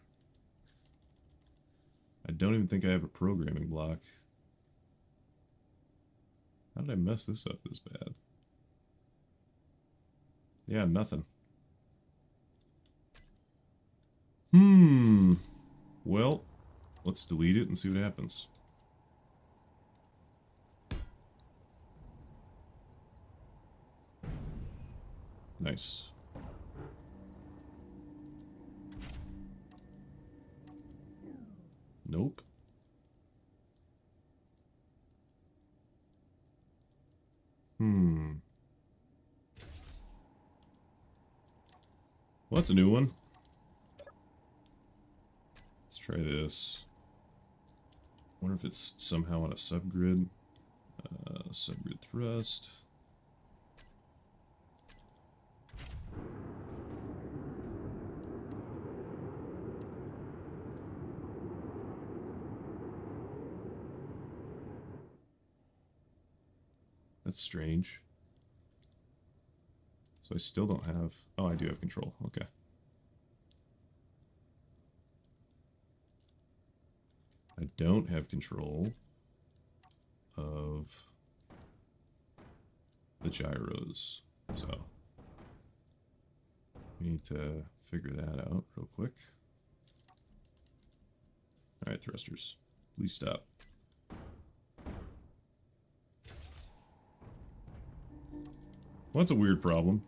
I don't even think I have a programming block. How did I mess this up this bad? Yeah, nothing. Well, let's delete it and see what happens. Nice. Nope. Well, that's a new one. Let's try this. Wonder if it's somehow on a subgrid. Subgrid thrust. That's strange. So I still don't have... Oh, I do have control. Okay. I don't have control of the gyros. So we need to figure that out real quick. Alright, thrusters. Please stop. Well, that's a weird problem.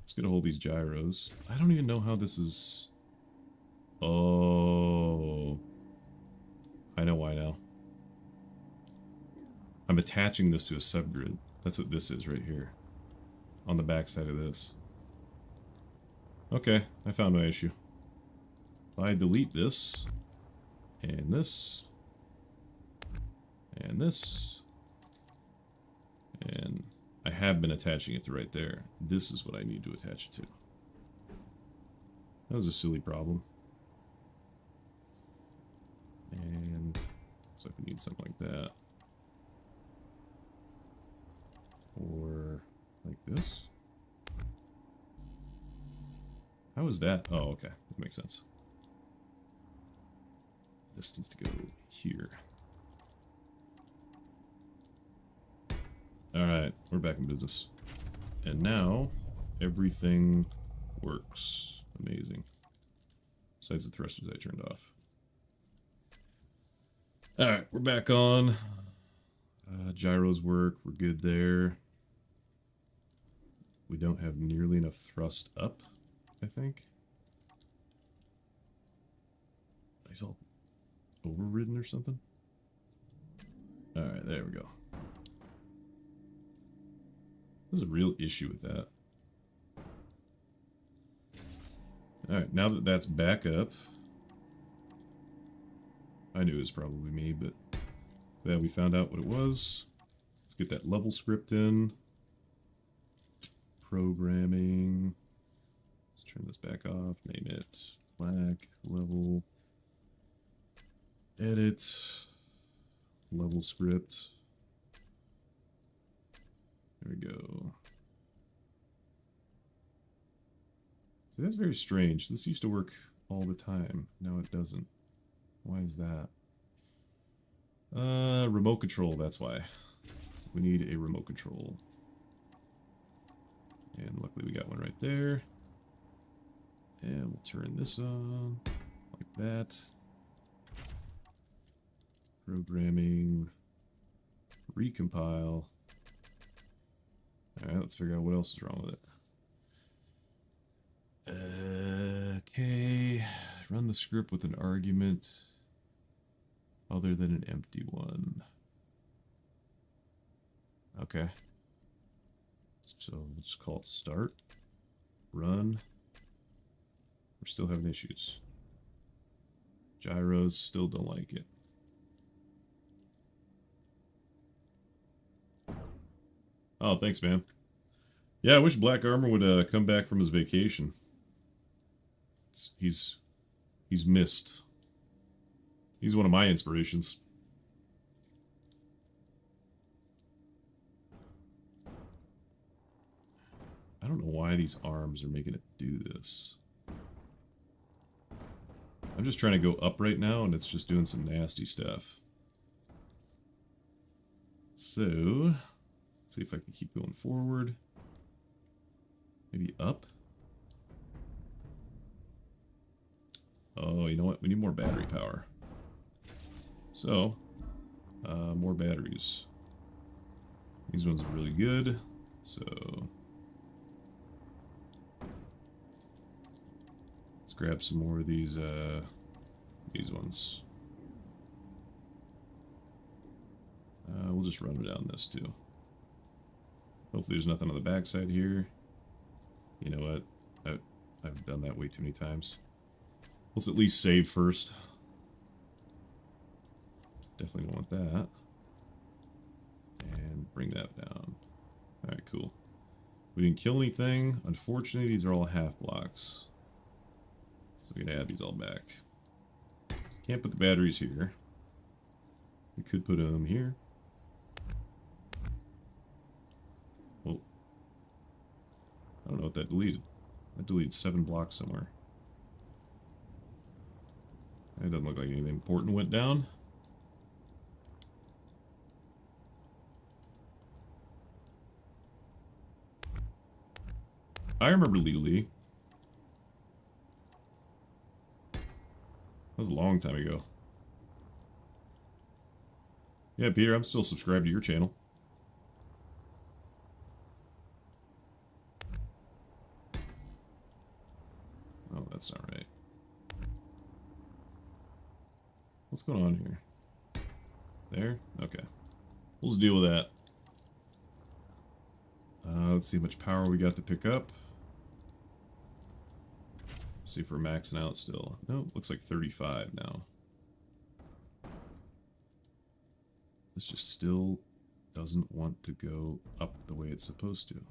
Let's get a hold of these gyros. I don't even know how this is... Oh... I know why now. I'm attaching this to a subgrid. That's what this is right here. On the back side of this. Okay, I found my issue. If I delete this, and this, and this, and I have been attaching it to right there. This is what I need to attach it to. That was a silly problem. And Looks like we need something like that. Or like this. How is that? Oh, okay. That makes sense. This needs to go here. Alright, we're back in business. And now, everything works. Amazing. Besides the thrusters I turned off. Alright, we're back on. Gyros work, we're good there. We don't have nearly enough thrust up, I think. He's all overridden or something? Alright, there we go. There's a real issue with that. Alright, now that that's back up. I knew it was probably me, but glad we found out what it was. Let's get that level script in. Programming. Let's turn this back off. Name it black level. Edit. Level script. There we go. See, that's very strange. This used to work all the time. Now it doesn't. Why is that? Remote control, that's why. We need a remote control. And luckily we got one right there. And we'll turn this on. Like that. Programming. Recompile. Alright, let's figure out what else is wrong with it. Okay. Run the script with an argument other than an empty one. Okay. So we'll just call it start. Run. We're still having issues. Gyros still don't like it. Oh, thanks, man. Yeah, I wish Black Armor would come back from his vacation. He's missed. He's one of my inspirations. I don't know why these arms are making it do this. I'm just trying to go up right now, and it's just doing some nasty stuff. So, let's see if I can keep going forward. Maybe up? Oh, you know what? We need more battery power. So, more batteries. These ones are really good, so... let's grab some more of these ones. We'll just run it down this too. Hopefully there's nothing on the backside here. You know what? I've done that way too many times. Let's at least save first. Definitely don't want that. And bring that down. Alright, cool. We didn't kill anything. Unfortunately, these are all half blocks. So we gotta add these all back. Can't put the batteries here. We could put them here. Oh. I don't know what that deleted. That deleted 7 blocks somewhere. That doesn't look like anything important went down. I remember Lee. That was a long time ago. Yeah, Peter, I'm still subscribed to your channel. Oh, that's not right. What's going on here? There? Okay. We'll just deal with that. Let's see how much power we got to pick up. See if we're maxing out still. No, looks like 35 now. This just still doesn't want to go up the way it's supposed to.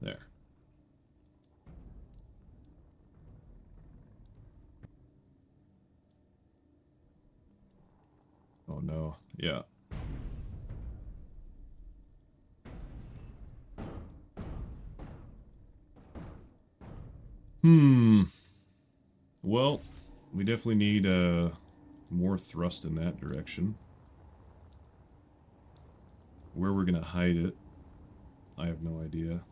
There. Oh no, yeah. Well, we definitely need more thrust in that direction. Where we're gonna hide it, I have no idea.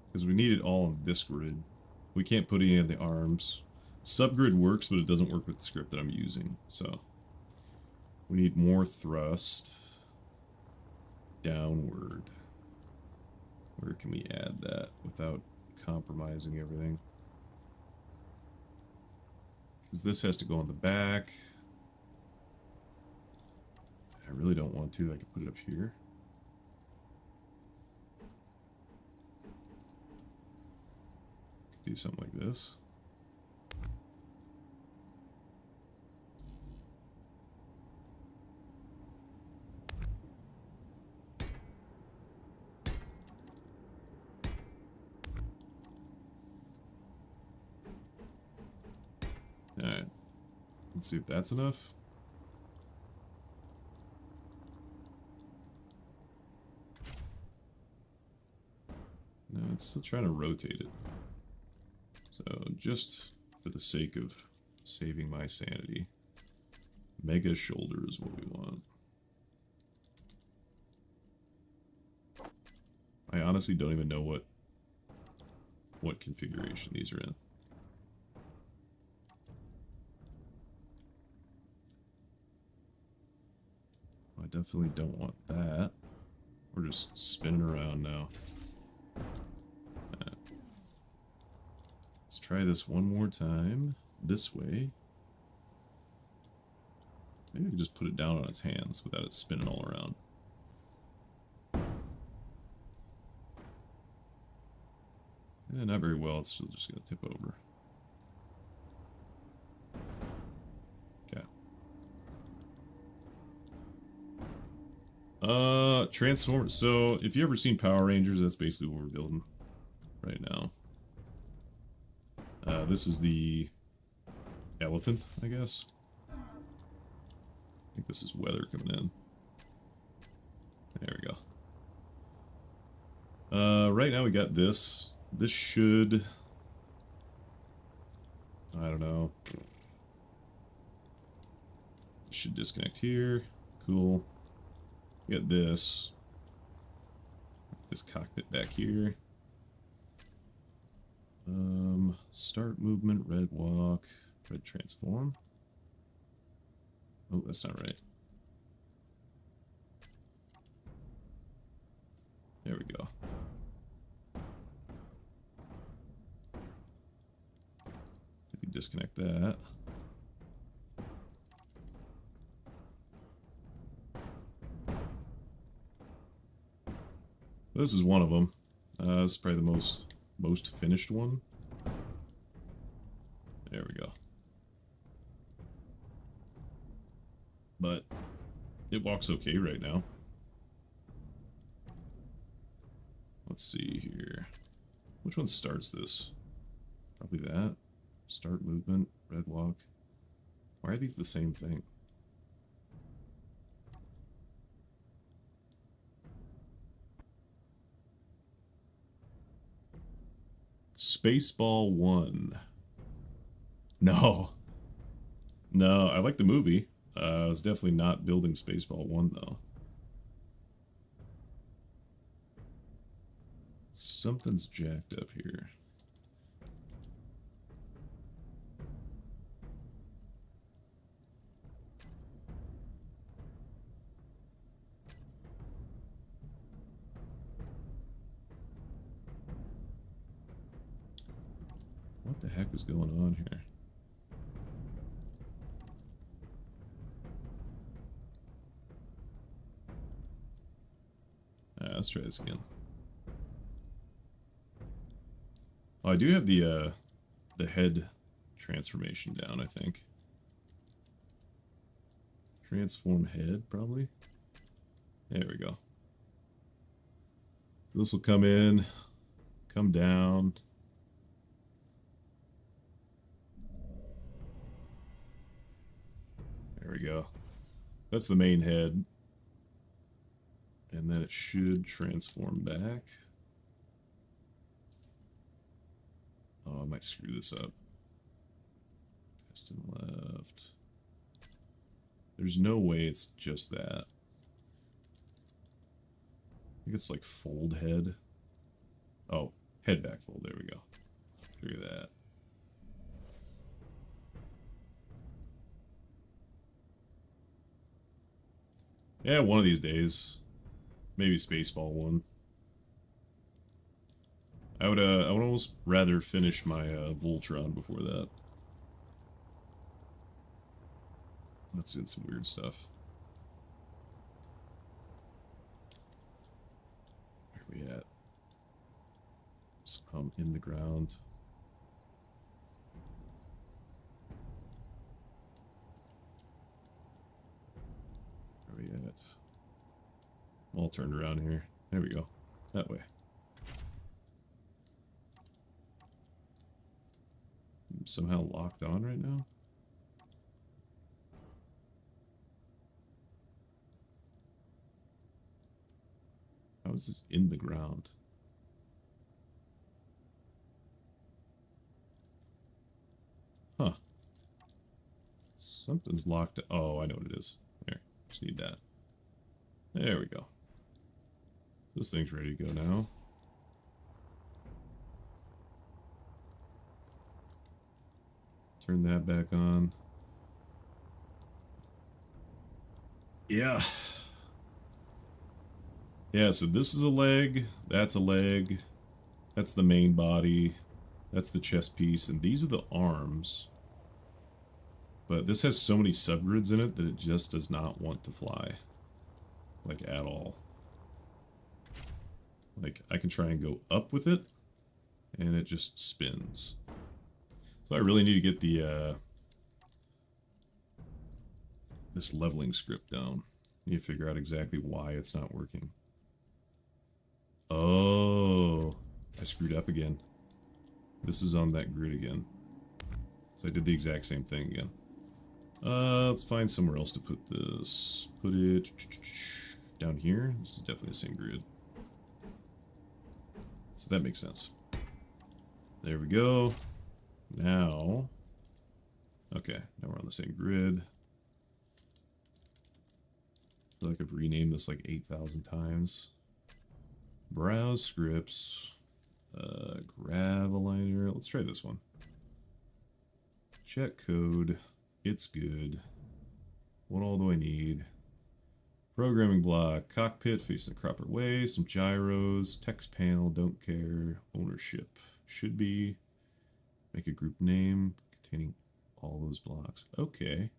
Because we need it all on this grid. We can't put any of the arms. Subgrid works, but it doesn't work with the script that I'm using. So we need more thrust downward. Where can we add that without compromising everything? Because this has to go on the back. I really don't want to. I could put it up here. Could do something like this. Alright. Let's see if that's enough. No, it's still trying to rotate it. So, just for the sake of saving my sanity, mega shoulder is what we want. I honestly don't even know what configuration these are in. I definitely don't want that. We're just spinning around now. Let's try this one more time. This way. Maybe we can just put it down on its hands without it spinning all around. Yeah, not very well. It's still just going to tip over. Okay. Transform. So, if you ever seen Power Rangers, that's basically what we're building right now. This is the elephant, I guess. I think this is weather coming in. There we go. Right now we got this. This should... I don't know. Should disconnect here. Cool. We got this. This cockpit back here. Start movement, red walk, red transform. Oh, that's not right. There we go. If you disconnect that. This is one of them. This is probably the most finished one. There we go. But it walks okay right now. Let's see here. Which one starts this? Probably that. Start movement, red walk. Why are these the same thing? Spaceball 1. No. No, I like the movie. I was definitely not building Spaceball 1, though. Something's jacked up here. What the heck is going on here? Let's try this again. Oh, I do have the head transformation down, I think. Transform head, probably. There we go. This will come in, come down. we go. That's the main head. And then it should transform back. Oh, I might screw this up. Piston left. There's no way it's just that. I think it's like fold head. Oh, head back fold. There we go. Look at that. Yeah, one of these days. Maybe Spaceball one. I would almost rather finish my Voltron before that. That's doing some weird stuff. Where are we at? Some in the ground. Where are we at? I'm all turned around here. There we go. That way. I'm somehow locked on right now. How is this in the ground? Huh. Something's locked. Oh, I know what it is. There. Just need that. There we go. This thing's ready to go now. Turn that back on. Yeah. Yeah, so this is a leg, that's a leg, that's the main body, that's the chest piece, and these are the arms. But this has so many subgrids in it that it just does not want to fly. Like, at all. Like, I can try and go up with it, and it just spins. So I really need to get the, this leveling script down. I need to figure out exactly why it's not working. Oh, I screwed up again. This is on that grid again. So I did the exact same thing again. Let's find somewhere else to put this. Put it down here. This is definitely the same grid. So that makes sense. There we go. Now, okay, now we're on the same grid. I feel like I've renamed this like 8,000 times. Browse scripts, grab aligner. Let's try this one. Check code. It's good. What all do I need? Programming block, cockpit facing the proper way, some gyros, text panel, don't care, ownership. Should be. Make a group name containing all those blocks. Okay.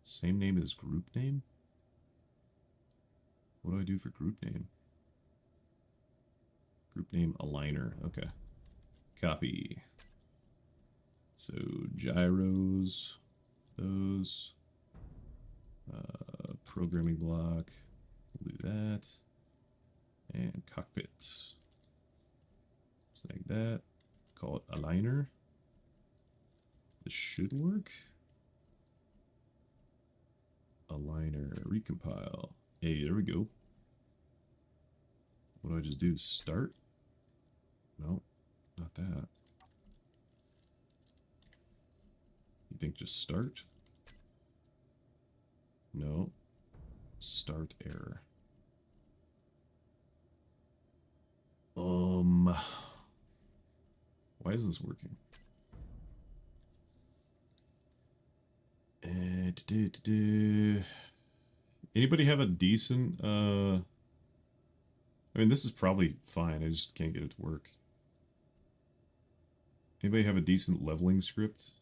Same name as group name? What do I do for group name? Group name aligner. Okay. Copy. So gyros, those. Programming block. We'll do that. And cockpit. Snag that. Call it aligner. This should work. Aligner. Recompile. Hey, there we go. What do I just do? Start? No, not that. You think just start? No. Start error. Why is this working? Anybody have a decent, I mean, this is probably fine, I just can't get it to work. Anybody have a decent leveling script?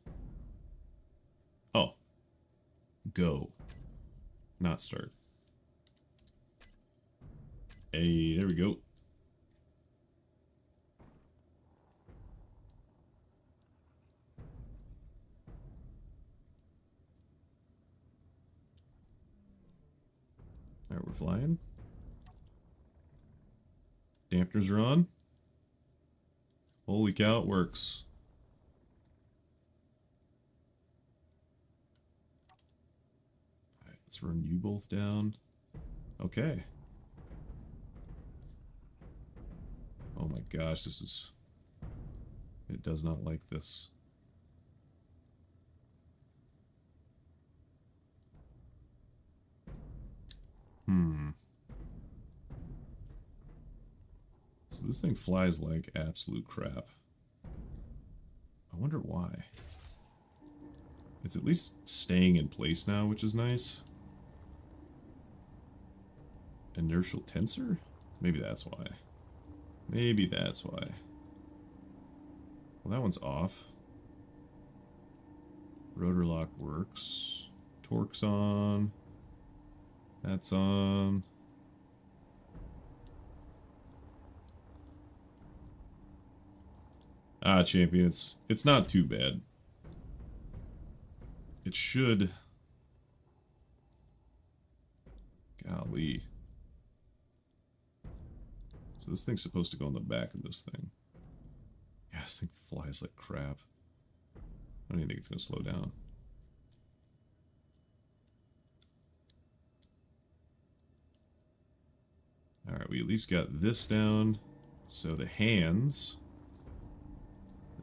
Oh. Go. Not start. Hey, there we go. Alright, we're flying. Dampeners are on. Holy cow, it works. Let's run you both down. Okay. Oh my gosh, this is... It does not like this. So this thing flies like absolute crap. I wonder why. It's at least staying in place now, which is nice. Inertial tensor? Maybe that's why. Maybe that's why. Well, that one's off. Rotor lock works. Torque's on. That's on. Ah, champion, it's not too bad. It should... Golly. So this thing's supposed to go on the back of this thing. Yeah, this thing flies like crap. I don't even think it's going to slow down. Alright, we at least got this down. So the hands...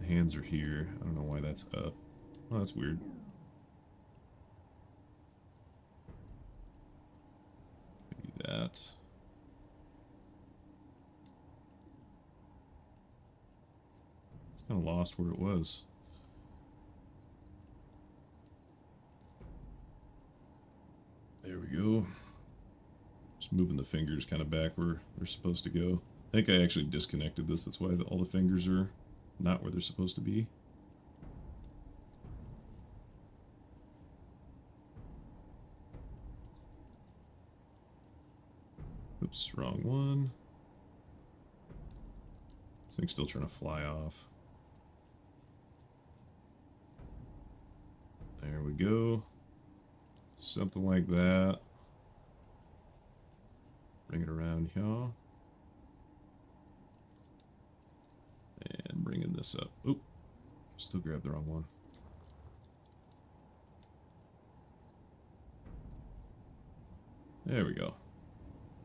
The hands are here. I don't know why that's up. Oh, that's weird. Maybe that. It's kind of lost where it was. There we go. Just moving the fingers kind of back where they're supposed to go. I think I actually disconnected this. That's why all the fingers are not where they're supposed to be. Oops, wrong one. This thing's still trying to fly off. There we go. Something like that. Bring it around here. And bringing this up. Oop. Still grabbed the wrong one. There we go.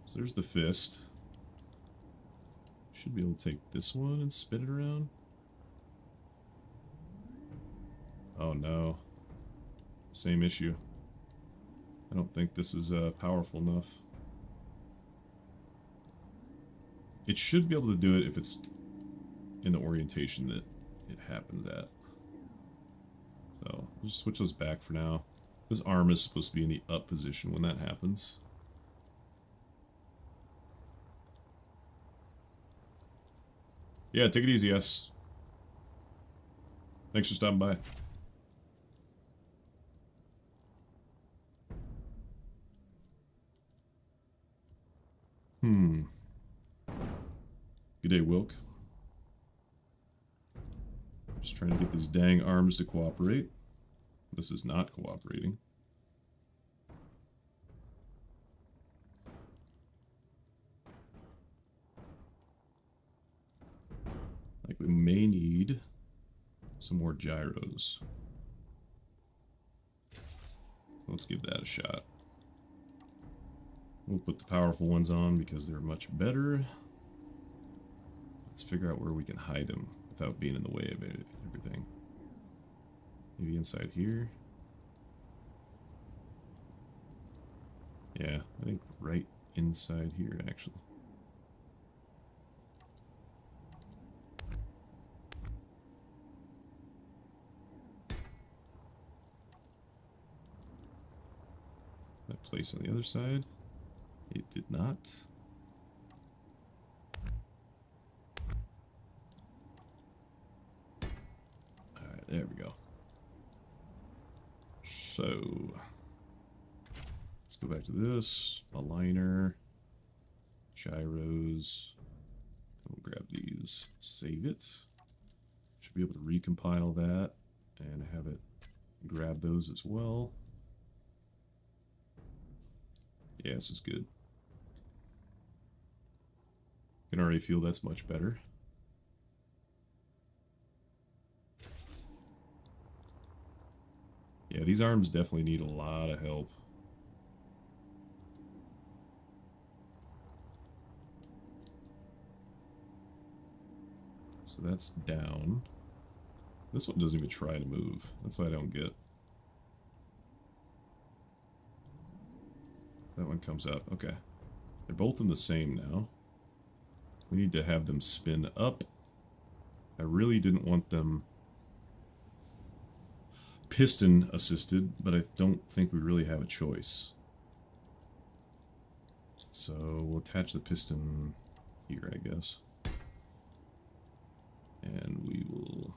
So there's the fist. Should be able to take this one and spin it around. Oh no. Same issue. I don't think this is powerful enough. It should be able to do it if it's in the orientation that it happens at. So, we'll just switch those back for now. This arm is supposed to be in the up position when that happens. Yeah, take it easy, yes. Thanks for stopping by. Good day, Wilk. Just trying to get these dang arms to cooperate. This is not cooperating. Like we may need some more gyros. Let's give that a shot. We'll put the powerful ones on because they're much better. Let's figure out where we can hide them without being in the way of everything. Maybe inside here. Yeah, I think right inside here, actually. That place on the other side. It did not. Alright, there we go. So, let's go back to this. Aligner. Gyros. We'll grab these. Save it. Should be able to recompile that and have it grab those as well. Yeah, this is good. I can already feel that's much better. Yeah, these arms definitely need a lot of help. So that's down. This one doesn't even try to move. That's what I don't get. That one comes up. Okay. They're both in the same now. We need to have them spin up. I really didn't want them piston assisted, but I don't think we really have a choice. So we'll attach the piston here, I guess. And we will...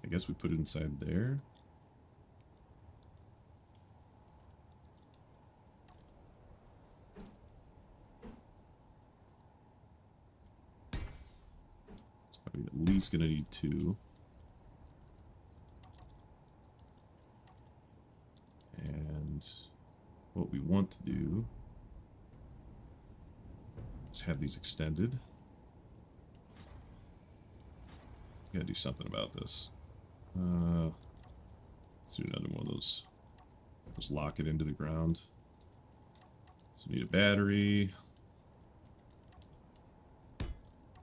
I guess we put it inside there. It's probably at least going to need 2. And what we want to do is have these extended. Gotta do something about this. Let's do another one of those. Just lock it into the ground. So we need a battery. I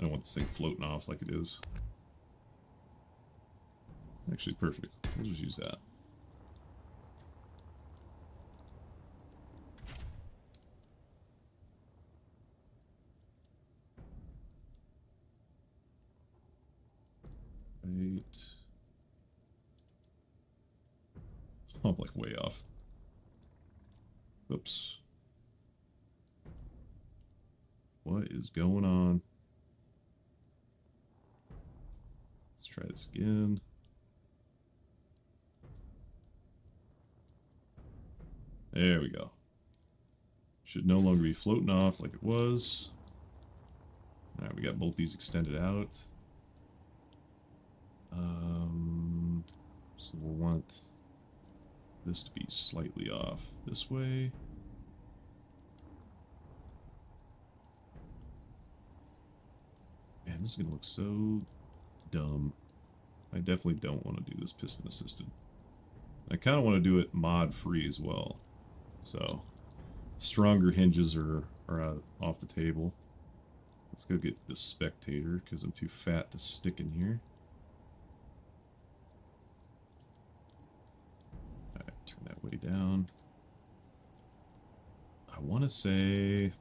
don't want this thing floating off like it is. Actually, perfect. We'll just use that. Right. Oh, I'm like way off. Oops. What is going on? Let's try this again. There we go. Should no longer be floating off like it was. Alright, we got both these extended out. So we'll want this to be slightly off this way. Man, this is gonna look so dumb. I definitely don't want to do this piston assisted. I kind of want to do it mod free as well. So stronger hinges are off the table. Let's go get the spectator because I'm too fat to stick in here. Alright, turn that way down. I want to say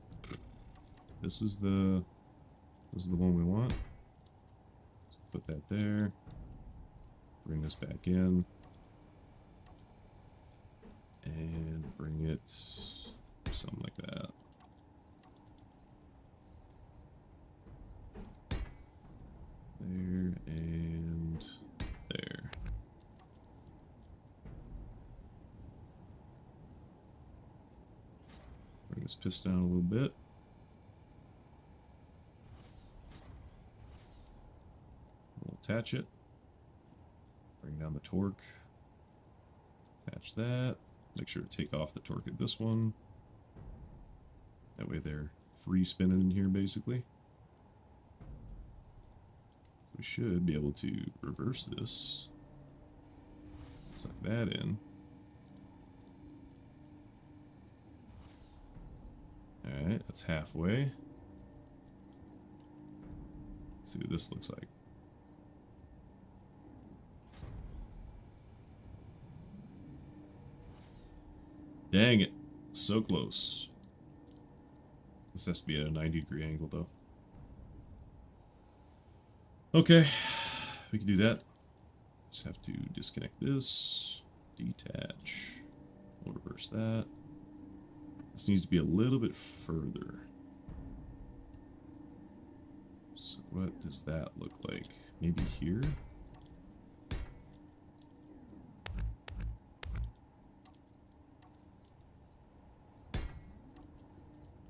this is the one we want. So put that there. Bring this back in. And bring it something like that. There and there. Bring this piston down a little bit. We'll attach it. Bring down the torque. Attach that. Make sure to take off the torque at this one. That way they're free spinning in here basically. We should be able to reverse this. Suck that in. Alright, that's halfway. Let's see what this looks like. Dang it. So close. This has to be at a 90-degree angle, though. Okay. We can do that. Just have to disconnect this. Detach. We'll reverse that. This needs to be a little bit further. So what does that look like? Maybe here?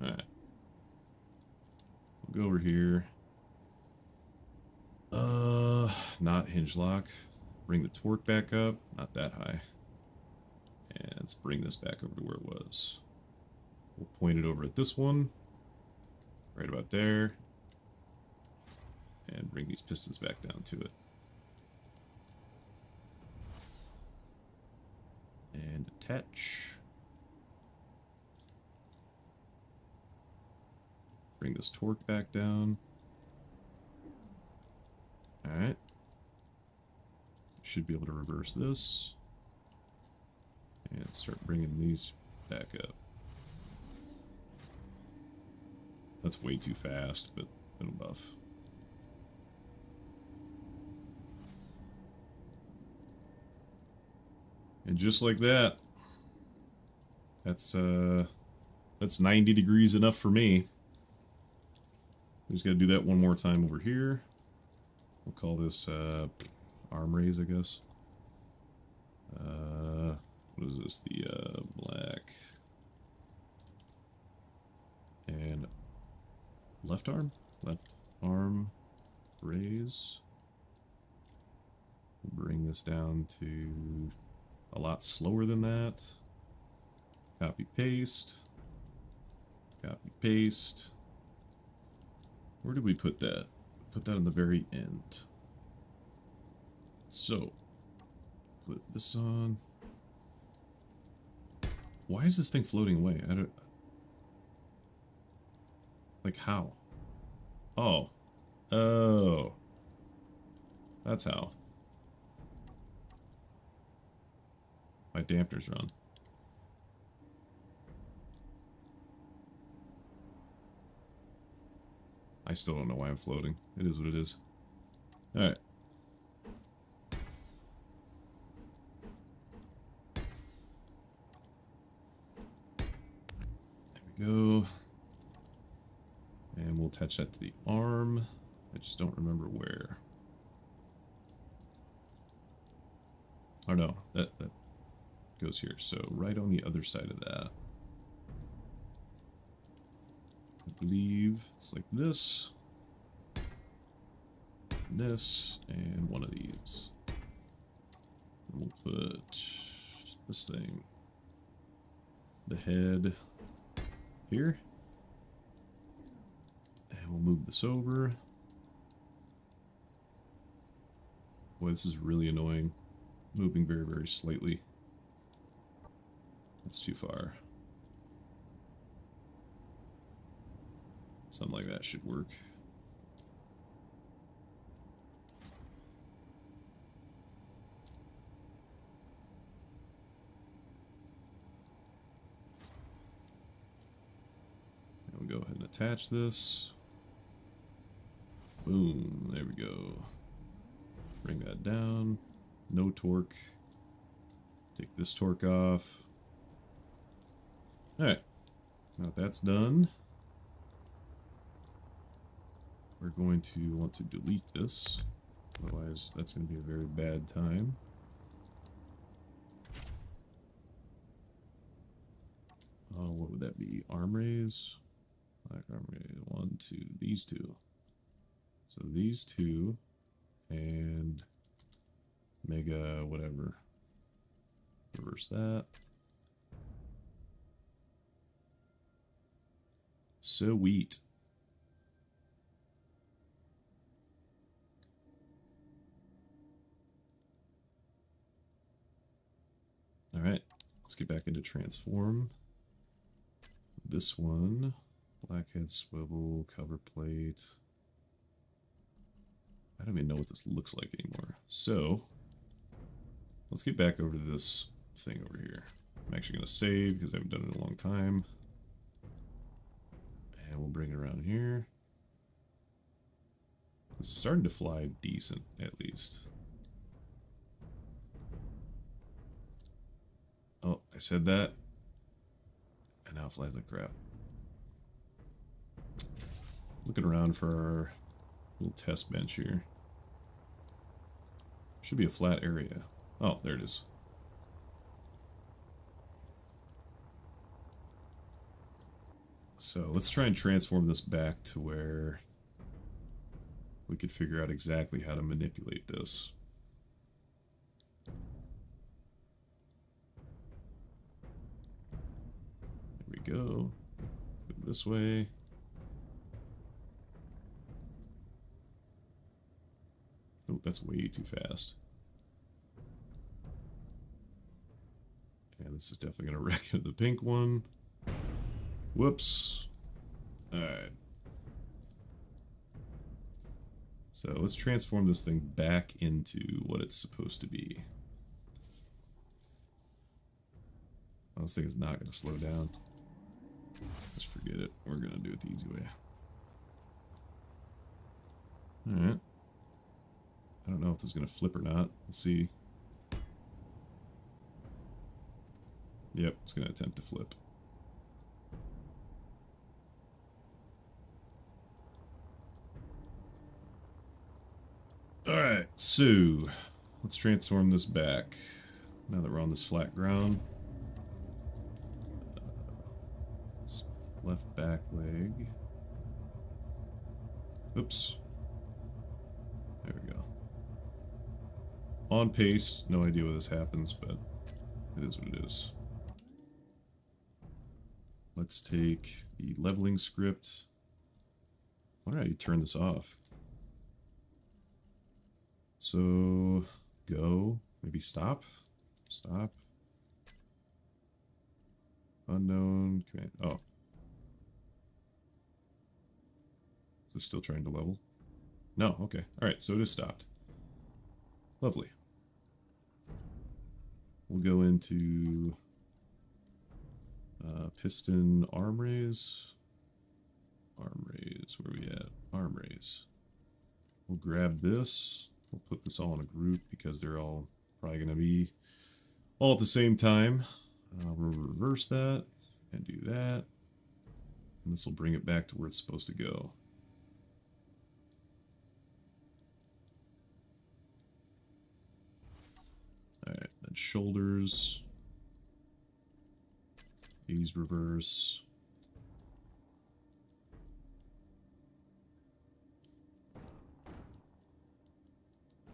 Alright. We'll go over here. Not hinge lock. Bring the torque back up. Not that high. And let's bring this back over to where it was. We'll point it over at this one. Right about there. And bring these pistons back down to it. And attach. Bring this torque back down. Alright. Should be able to reverse this. And start bringing these back up. That's way too fast, but it'll buff. And just like that, that's 90 degrees enough for me. We just gotta do that one more time over here. We'll call this arm raise, I guess. What is this? The black and left arm raise. We'll bring this down to a lot slower than that. Copy paste. Copy paste. Where did we put that? Put that in the very end. So put this on. Why is this thing floating away? I don't... Like, how? Oh. Oh. That's how. My dampeners run. I still don't know why I'm floating. It is what it is. Alright. Go. And we'll attach that to the arm. I just don't remember where. Oh no, that goes here. So right on the other side of that. I believe it's like this. This, and one of these. And we'll put this thing. The head here. And we'll move this over. Boy, this is really annoying. Moving very, very slightly. That's too far. Something like that should work. We'll go ahead and attach this. Boom, there we go. Bring that down. No torque. Take this torque off. Alright, now that that's done, we're going to want to delete this. Otherwise, that's going to be a very bad time. Oh, what would that be? Arm raise? Black arm raise. 1, 2, these two. So these two, and mega whatever. Reverse that. Sweet. All right, let's get back into transform. This one, blackhead swivel, cover plate. I don't even know what this looks like anymore. So let's get back over to this thing over here. I'm actually going to save because I haven't done it in a long time. And we'll bring it around here. This is starting to fly decent, at least. Oh, I said that. And now it flies like crap. Looking around for our little test bench here. Should be a flat area. Oh, there it is. So let's try and transform this back to where we could figure out exactly how to manipulate this. There we go. Put it this way. Oh, that's way too fast. And this is definitely going to wreck the pink one. Whoops. Alright. So let's transform this thing back into what it's supposed to be. Oh, this thing is not going to slow down. Just forget it. We're going to do it the easy way. Alright. I don't know if this is going to flip or not. We'll see. Yep, it's going to attempt to flip. Alright, so let's transform this back. Now that we're on this flat ground. Left back leg. Oops. There we go. On pace, no idea where this happens, but it is what it is. Let's take the leveling script. Why don't I turn this off? So, go. Maybe stop. Stop. Unknown command. Oh. Is this still trying to level? No, okay. Alright, so it is stopped. Lovely. We'll go into piston arm raise. Arm raise, where are we at? Arm raise. We'll grab this. We'll put this all in a group because they're all probably going to be all at the same time. We'll reverse that and do that. And this will bring it back to where it's supposed to go. Alright, then shoulders. These reverse.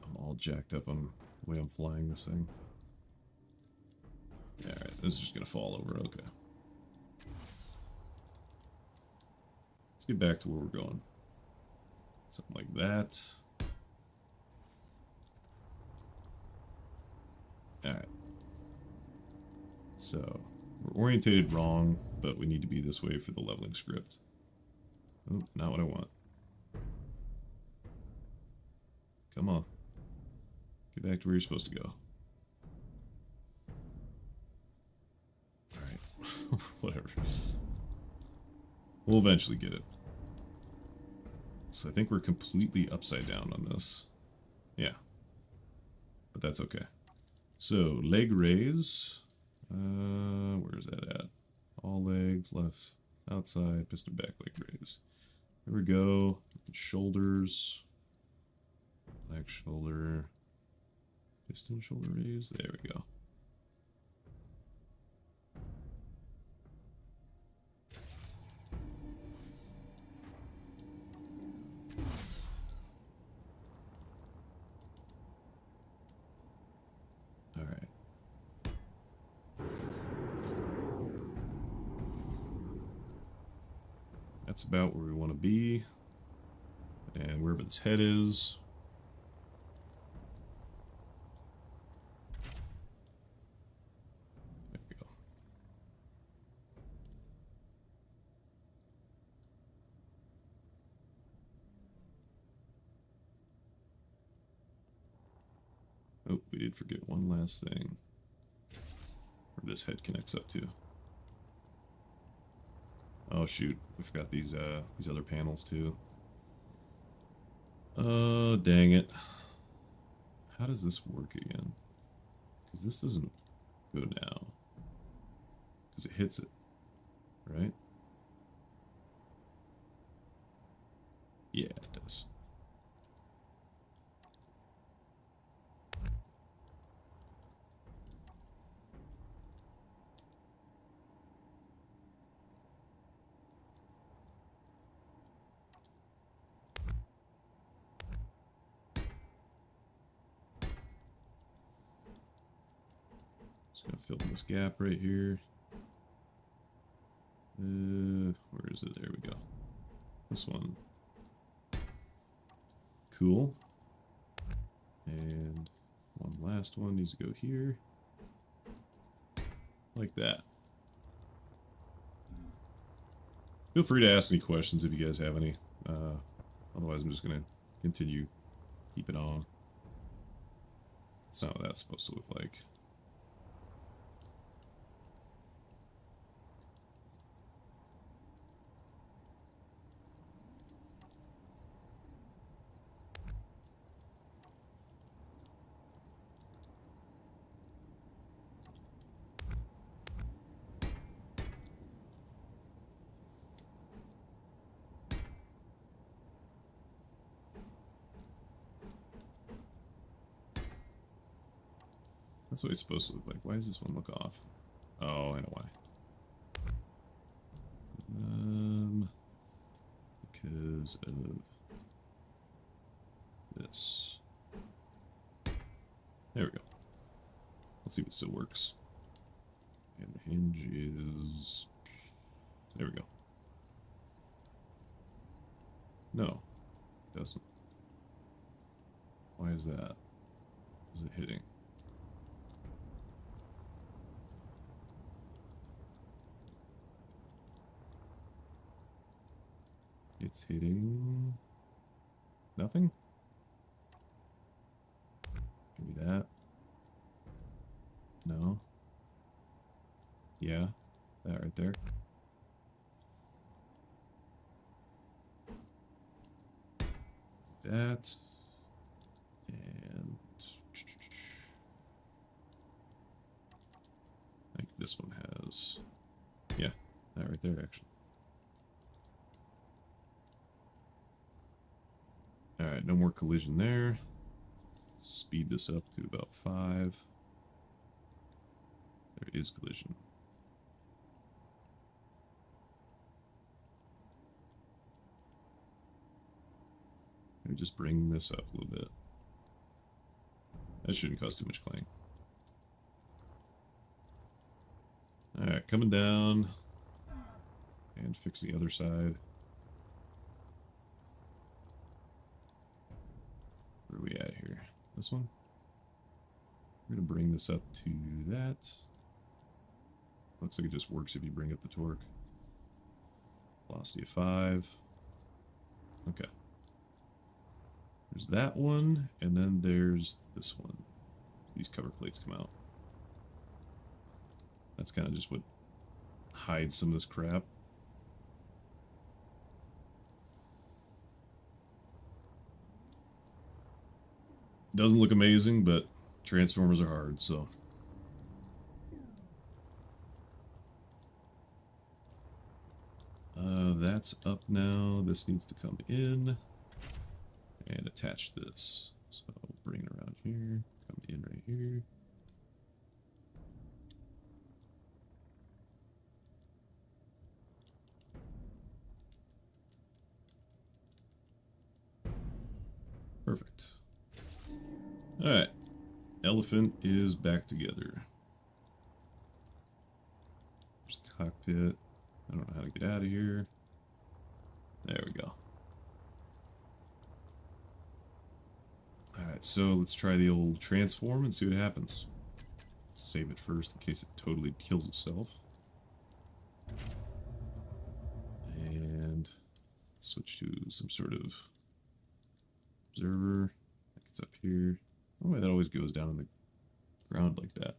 I'm all jacked up on the way I'm flying this thing. Alright, this is just gonna fall over, okay. Let's get back to where we're going. Something like that. Alright. So, we're orientated wrong, but we need to be this way for the leveling script. Oh, not what I want. Come on. Get back to where you're supposed to go. Alright. Whatever. We'll eventually get it. So I think we're completely upside down on this. Yeah. But that's okay. So, leg raise. Where is that at? All legs, left, outside, piston back leg raise. There we go. Shoulders. Back shoulder. Piston shoulder raise. There we go. Alright. That's about where we want to be. And wherever this head is. There we go. Oh, we did forget one last thing. Where this head connects up to. Oh shoot, we forgot these other panels too. Dang it. How does this work again? Because this doesn't go now. Because it hits it, right? Yeah, it does. Just gonna fill in this gap right here. Where is it? There we go. This one. Cool. And one last one needs to go here. Like that. Feel free to ask any questions if you guys have any. Otherwise I'm just gonna continue, keep it on. That's not what that's supposed to look like. That's what it's supposed to look like. Why does this one look off? Oh, I know why. Because of this. There we go. Let's see if it still works. And the hinge is... There we go. No, it doesn't. Why is that? Is it hitting? It's hitting... Nothing? Maybe that. No. Yeah, that right there. That. And... I think this one has... Yeah, that right there, actually. Alright, no more collision there. Let's speed this up to about 5. There is collision. Maybe just bring this up a little bit. That shouldn't cause too much clang. Alright, coming down. And fix the other side. Where are we at here? This one? We're going to bring this up to that. Looks like it just works if you bring up the torque. Velocity of 5. Okay. There's that one, and then there's this one. These cover plates come out. That's kind of just what hides some of this crap. Doesn't look amazing, but transformers are hard, so. That's up now. This needs to come in and attach this. So bring it around here, come in right here. Perfect. Alright. Elephant is back together. There's the cockpit. I don't know how to get out of here. There we go. Alright, so let's try the old transform and see what happens. Let's save it first in case it totally kills itself. And switch to some sort of observer. That gets up here. Oh, that always goes down on the ground like that.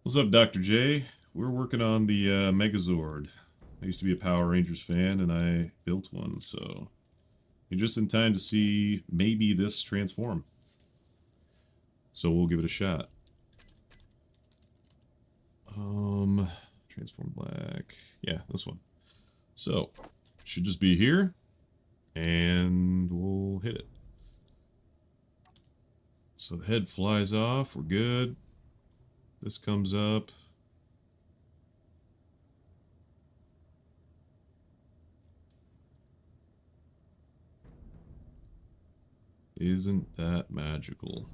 What's up, Dr. J? We're working on the Megazord. I used to be a Power Rangers fan, and I built one, so you're just in time to see maybe this transform. So we'll give it a shot. Transform black. Yeah, this one. So, should just be here, and we'll hit it. So the head flies off, we're good. This comes up. Isn't that magical?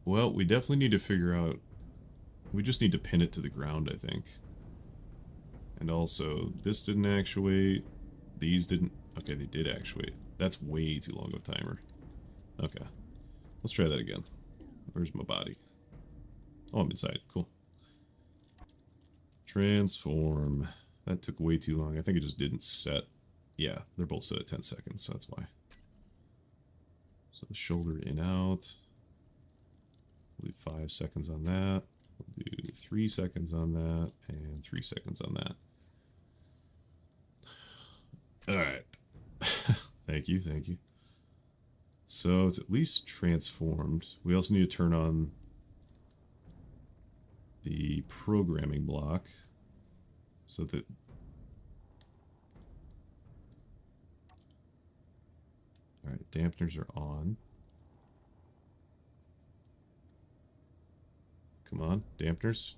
Well, we definitely need to figure out... We just need to pin it to the ground, I think. And also, this didn't actuate. These didn't... Okay, they did actuate. That's way too long of a timer. Okay. Let's try that again. Where's my body? Oh, I'm inside. Cool. Transform. That took way too long. I think it just didn't set. Yeah, they're both set at 10 seconds, so that's why. So the shoulder in out. We'll do 5 seconds on that. We'll do 3 seconds on that, and 3 seconds on that. Alright. Thank you, thank you. So it's at least transformed. We also need to turn on the programming block so that alright, dampeners are on. Come on, dampeners.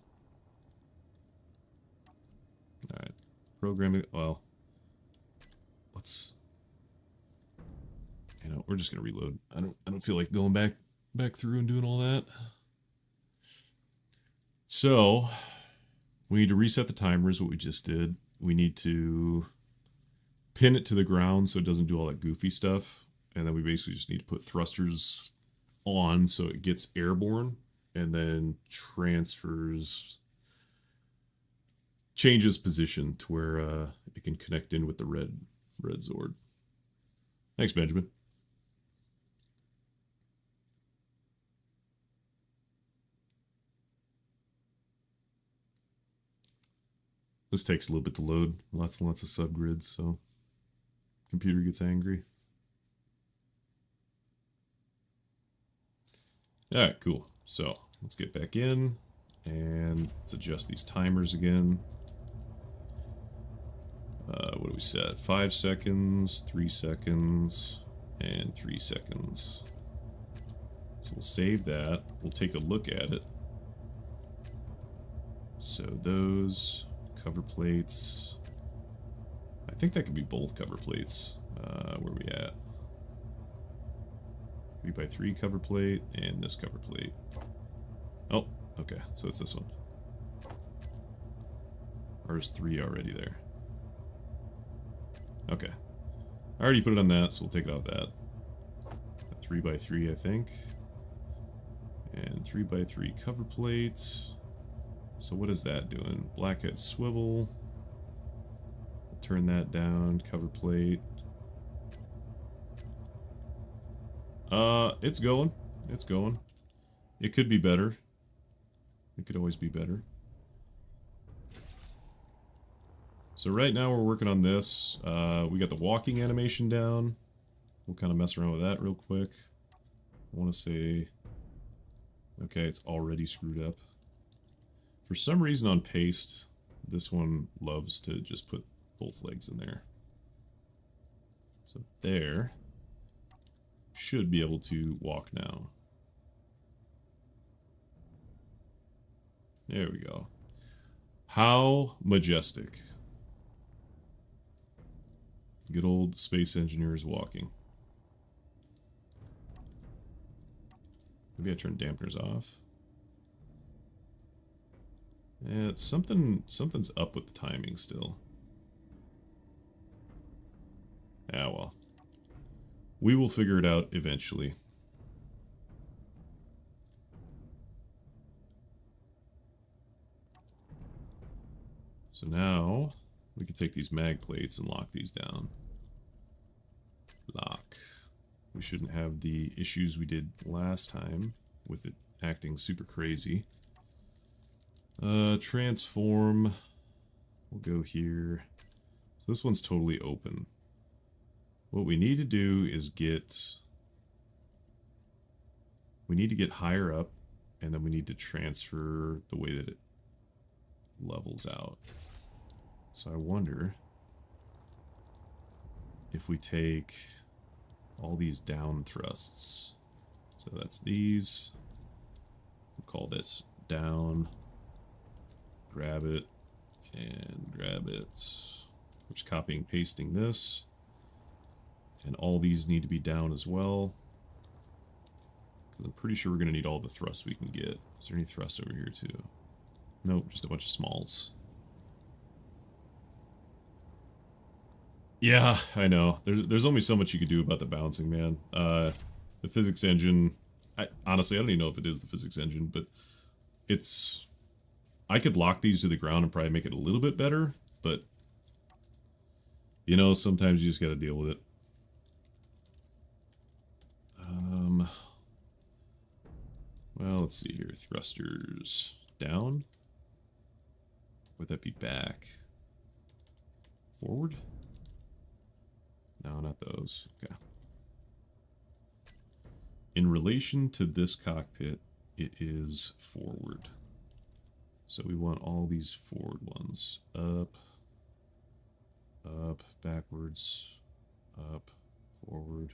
Alright. Programming, well, let's, you know, we're just gonna reload. I don't feel like going back through and doing all that. So we need to reset the timers, what we just did. We need to pin it to the ground so it doesn't do all that goofy stuff. And then we basically just need to put thrusters on so it gets airborne and then changes position to where it can connect in with the red Zord. Thanks, Benjamin. This takes a little bit to load. Lots and lots of subgrids, so computer gets angry. Alright, cool. So let's get back in and let's adjust these timers again. What do we set? 5 seconds, 3 seconds, and 3 seconds. So we'll save that. We'll take a look at it. So those cover plates. I think that could be both cover plates. Where are we at? 3x3 cover plate and this cover plate. Oh, okay. So it's this one. Or is 3 already there? Okay. I already put it on that, so we'll take it off that. 3x3, I think. And 3x3 cover plate. So what is that doing? Blackhead swivel. Turn that down. Cover plate. It's going. It's going. It could be better. It could always be better. So right now we're working on this. We got the walking animation down. We'll kind of mess around with that real quick. I want to say... Okay, it's already screwed up. For some reason on paste, this one loves to just put both legs in there. So there. Should be able to walk now. There we go. How majestic. Good old space engineers walking. Maybe I turn dampeners off. Yeah, something's up with the timing still. Ah, well. We will figure it out eventually. So now, we can take these mag plates and lock these down. Lock. We shouldn't have the issues we did last time with it acting super crazy. Transform. We'll go here. So this one's totally open. What we need to do is we need to get higher up, and then we need to transfer the way that it levels out. So I wonder if we take all these down thrusts. So that's these. We'll call this down. Grab it and grab it. We're just copying and pasting this. And all these need to be down as well. Because I'm pretty sure we're going to need all the thrusts we can get. Is there any thrust over here too? Nope, just a bunch of smalls. Yeah, I know. There's only so much you can do about the bouncing, man. The physics engine... honestly, I don't even know if it is the physics engine, but it's... I could lock these to the ground and probably make it a little bit better, but You know, sometimes you just gotta deal with it. Well, let's see here. Thrusters down. Would that be back? Forward? No, not those. Okay. In relation to this cockpit, it is forward. So we want all these forward ones. Up, up, backwards, up, forward.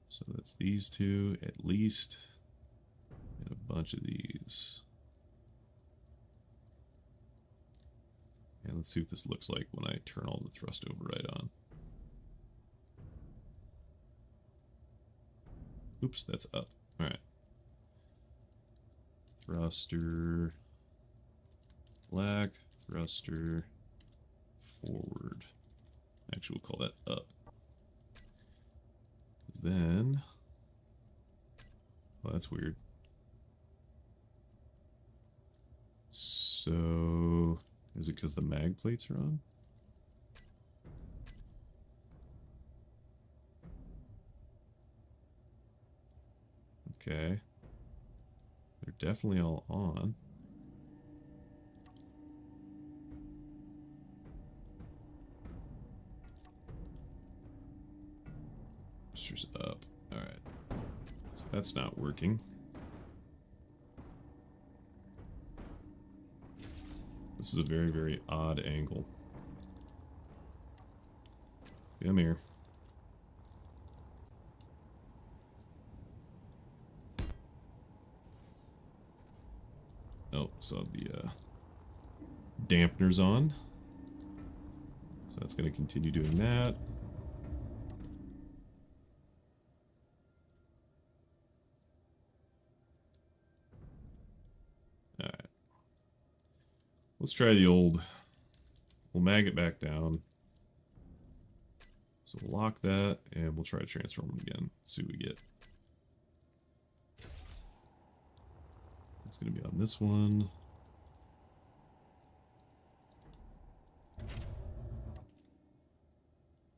So that's these two at least, and a bunch of these. And let's see what this looks like when I turn all the thrust override on. Oops, that's up. Alright. Thruster, black, thruster, forward. Actually, we'll call that up. Because then... well, that's weird. So... is it because the mag plates are on? Okay. They're definitely all on. Thrusters up. Alright. So that's not working. This is a very, very odd angle. Come here. Oh, so the dampener's on. So that's going to continue doing that. Alright. Let's try the old... we'll mag it back down. So we'll lock that, and we'll try to transform it again. See what we get. It's going to be on this one.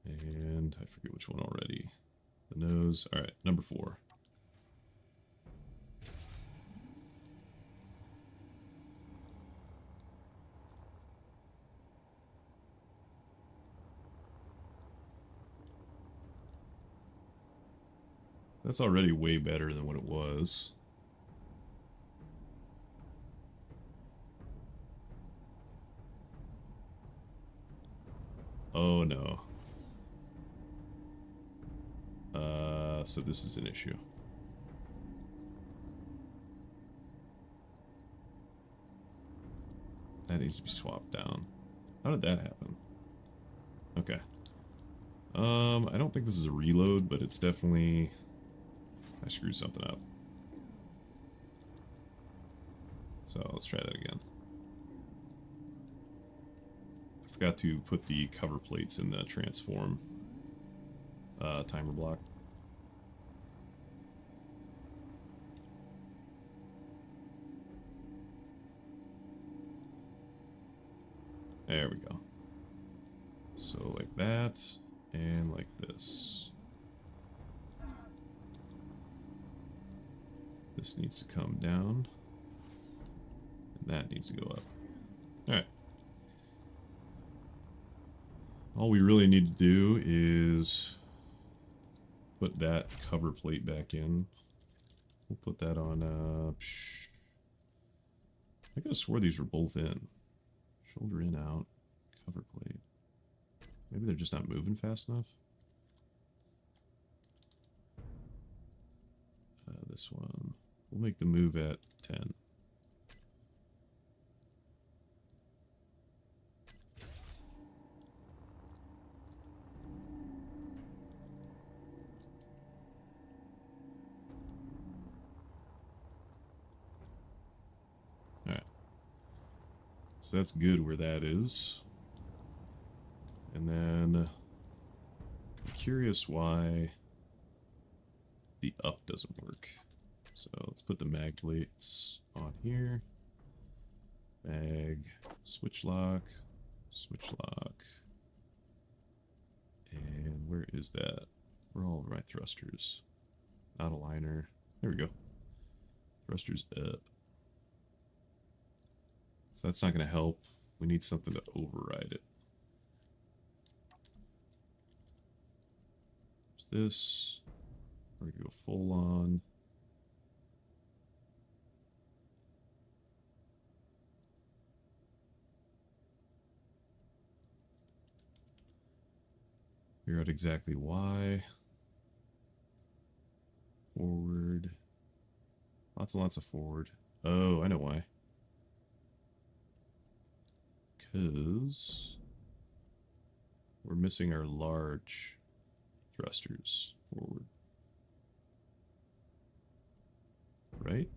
And I forget which one already. The nose. Alright, number 4. That's already way better than what it was. Oh no. So this is an issue. That needs to be swapped down. How did that happen? Okay. I don't think this is a reload, but it's definitely... I screwed something up. So let's try that again. I forgot to put the cover plates in the transform timer block. There we go. So like that, and like this. This needs to come down, and that needs to go up. Alright. All we really need to do is put that cover plate back in. We'll put that on, I could have swore these were both in. Shoulder in, out, cover plate. Maybe they're just not moving fast enough. This one. We'll make the move at 10. Alright. So that's good where that is. And then I'm curious why the up doesn't work. So let's put the mag plates on here. Mag, switch lock, Switch lock. And where is that? Where are all of my thrusters? Not aligner. There we go. Thrusters up. So that's not going to help. We need something to override it. There's this. We're going to go full on. Figure out exactly why. Forward. Lots and lots of forward. Oh, I know why. Because we're missing our large thrusters forward. Right?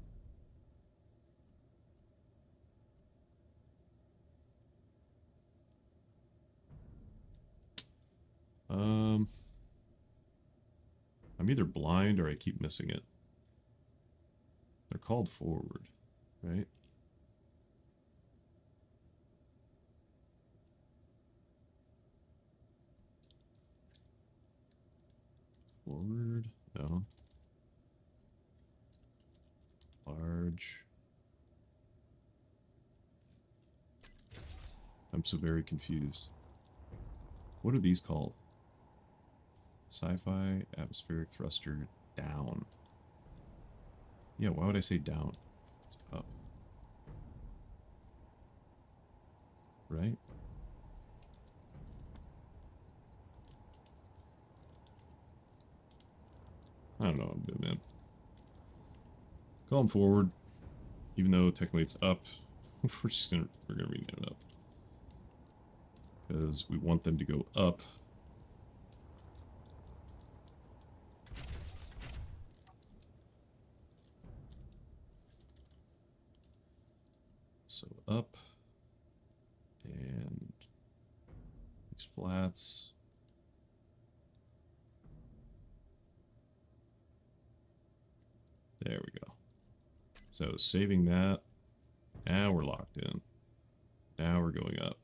I'm either blind or I keep missing it. They're called forward, right? Forward, no. Large. I'm so very confused. What are these called? Sci-fi, atmospheric thruster, down. Yeah, why would I say down? It's up. Right? I don't know, man. Call them forward. Even though technically it's up, we're gonna rename it up. Because we want them to go up. So up. And these flats. There we go. So saving that. Now we're locked in. Now we're going up.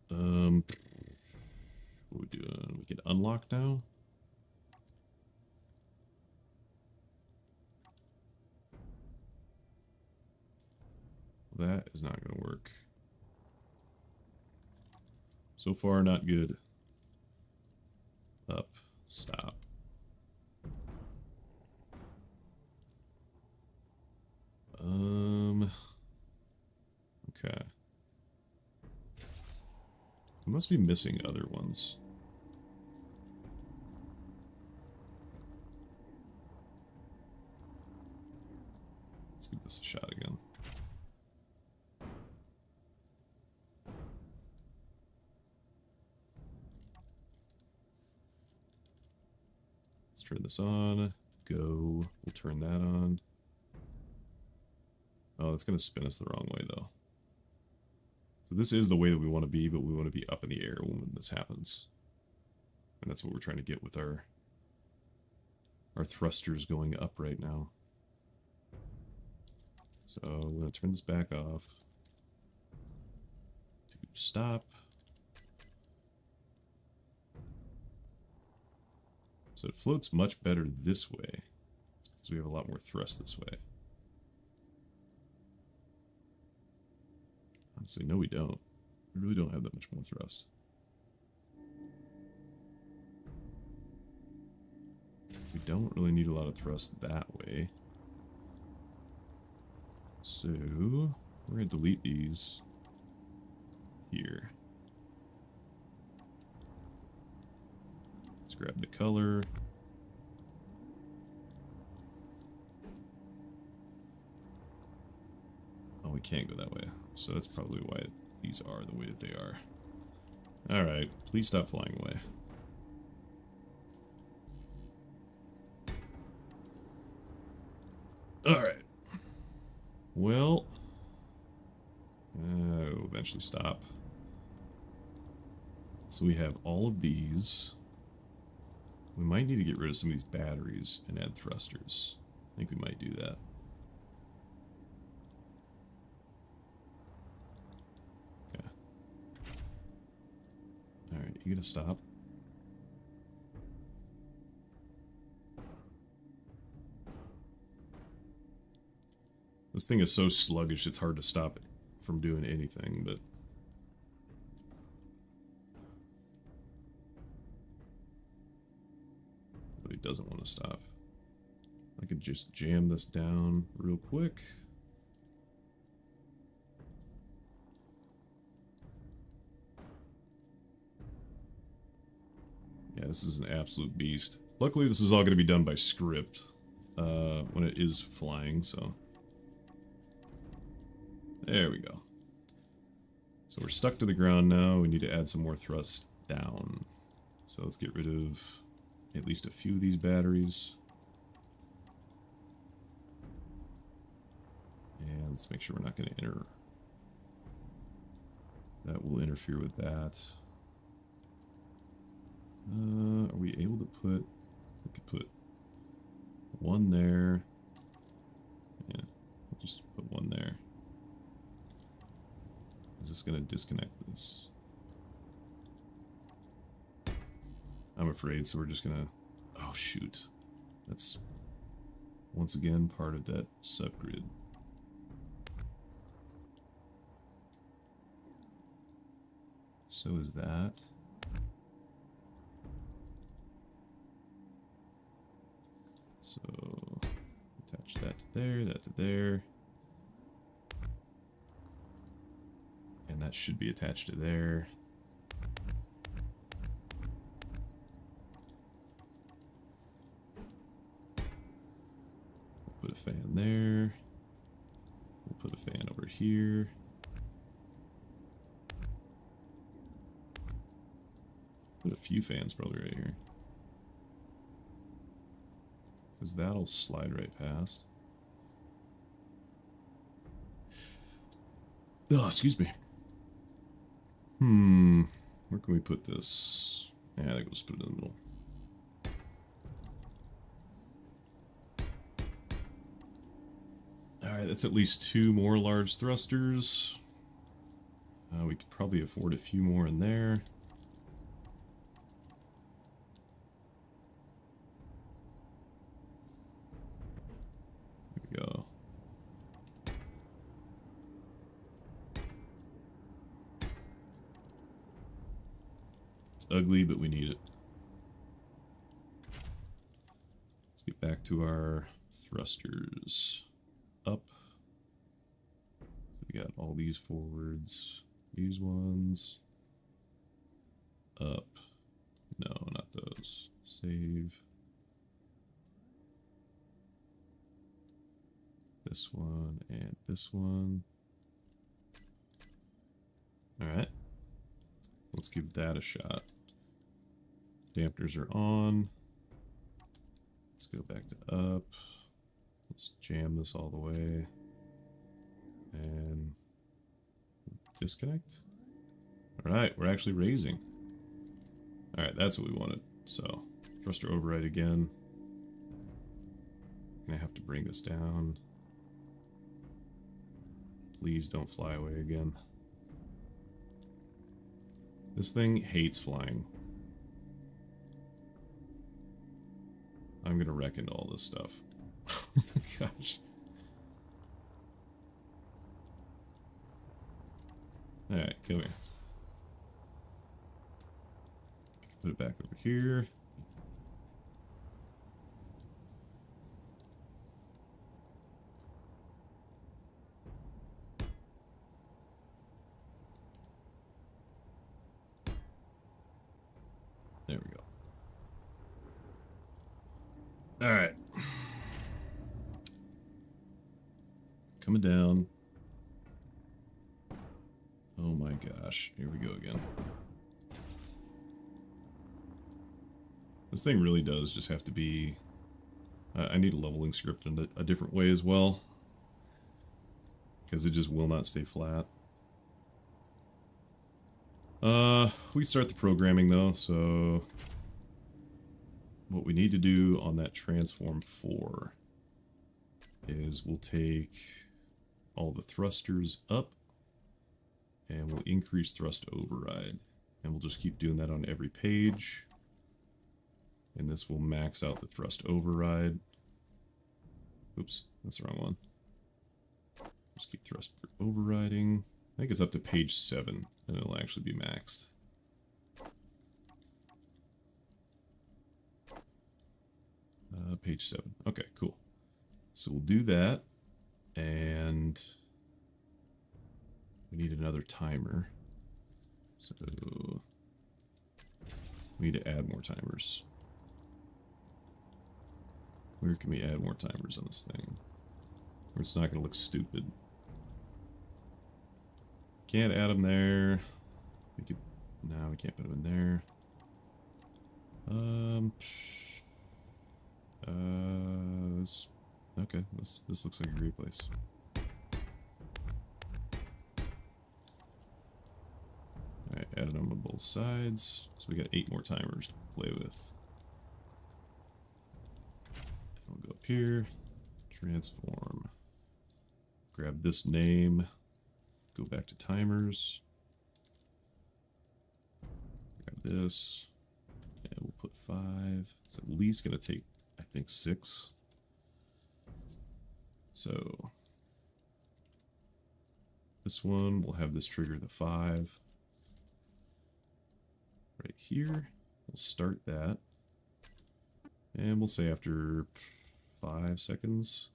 What are we doing? We can unlock now? That is not going to work. So far, not good. Up. Stop. Okay. We must be missing other ones. Let's give this a shot again. Let's turn this on. Go. We'll turn that on. Oh, that's going to spin us the wrong way, though. So this is the way that we want to be, but we want to be up in the air when this happens. And that's what we're trying to get with our thrusters going up right now. So we're going to turn this back off. To stop. So it floats much better this way. It's because we have a lot more thrust this way. Honestly, no we don't. We really don't have that much more thrust. We don't really need a lot of thrust that way. So, we're going to delete these here. Let's grab the color. Oh, we can't go that way. So that's probably why these are the way that they are. Alright, please stop flying away. Alright. Well, we'll eventually stop. So we have all of these. We might need to get rid of some of these batteries and add thrusters. I think we might do that. You gonna stop? This thing is so sluggish, it's hard to stop it from doing anything, but... But he doesn't want to stop. I could just jam this down real quick. Yeah, this is an absolute beast. Luckily, this is all going to be done by script when it is flying, so... There we go. So we're stuck to the ground now. We need to add some more thrust down. So let's get rid of at least a few of these batteries. And let's make sure we're not going to enter. That will interfere with that. Are we able to put... We could put one there. Yeah, we'll just put one there. Is this going to disconnect this? I'm afraid, so we're just going to... Oh, shoot. That's, once again, part of that subgrid. So is that. So, attach that to there, that to there. And that should be attached to there. We'll put a fan there. We'll put a fan over here. Put a few fans probably right here. Because that'll slide right past. Oh, excuse me. Where can we put this? Yeah, I think we'll just put it in the middle. Alright, that's at least 2 more large thrusters. We could probably afford a few more in there. There we go. It's ugly, but we need it. Let's get back to our thrusters. Up. We got all these forwards. These ones. Up. No, not those. Save. This one and this one. Alright. Let's give that a shot. Dampeners are on. Let's go back to up. Let's jam this all the way. And disconnect. Alright, we're actually raising. Alright, that's what we wanted. So, thruster override again. I'm gonna have to bring this down. Please don't fly away again. This thing hates flying. I'm gonna wreck into all this stuff. Gosh. Alright, come here. Put it back over here. There we go. Alright. Coming down. Oh my gosh. Here we go again. This thing really does just have to be... I need a leveling script in a different way as well. Because it just will not stay flat. We start the programming though, so... What we need to do on that transform 4 is we'll take all the thrusters up and we'll increase thrust override. And we'll just keep doing that on every page. And this will max out the thrust override. Oops, that's the wrong one. Just keep thrust overriding. I think it's up to page 7, and it'll actually be maxed. Page 7. Okay, cool. So we'll do that, and we need another timer. So we need to add more timers. Where can we add more timers on this thing? Where it's not going to look stupid. Can't add them there. We could. No, we can't put them in there. Okay, this looks like a great place. Alright, added them on both sides. So we got 8 more timers to play with. We'll go up here, transform, grab this name, go back to timers, grab this, and we'll put 5. It's at least going to take, I think, 6. So this one, we'll have this trigger the 5. Right here, we'll start that. And we'll say after 5 seconds.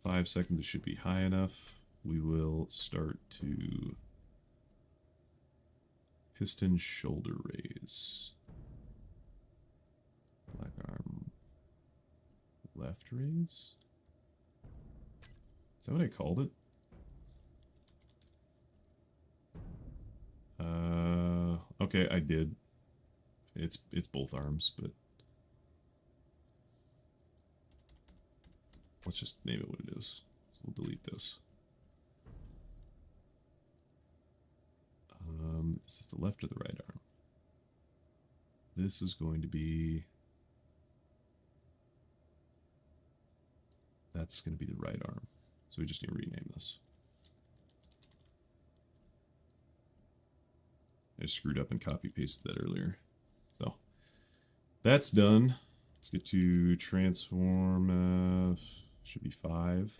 5 seconds, it should be high enough. We will start to piston shoulder raise. Black arm left raise? Is that what I called it? Okay, I did. It's both arms, but let's just name it what it is. So we'll delete this. Is this the left or the right arm? This is going to be... That's going to be the right arm. So we just need to rename this. I just screwed up and copy pasted that earlier. So that's done. Let's get to transform. Should be 5.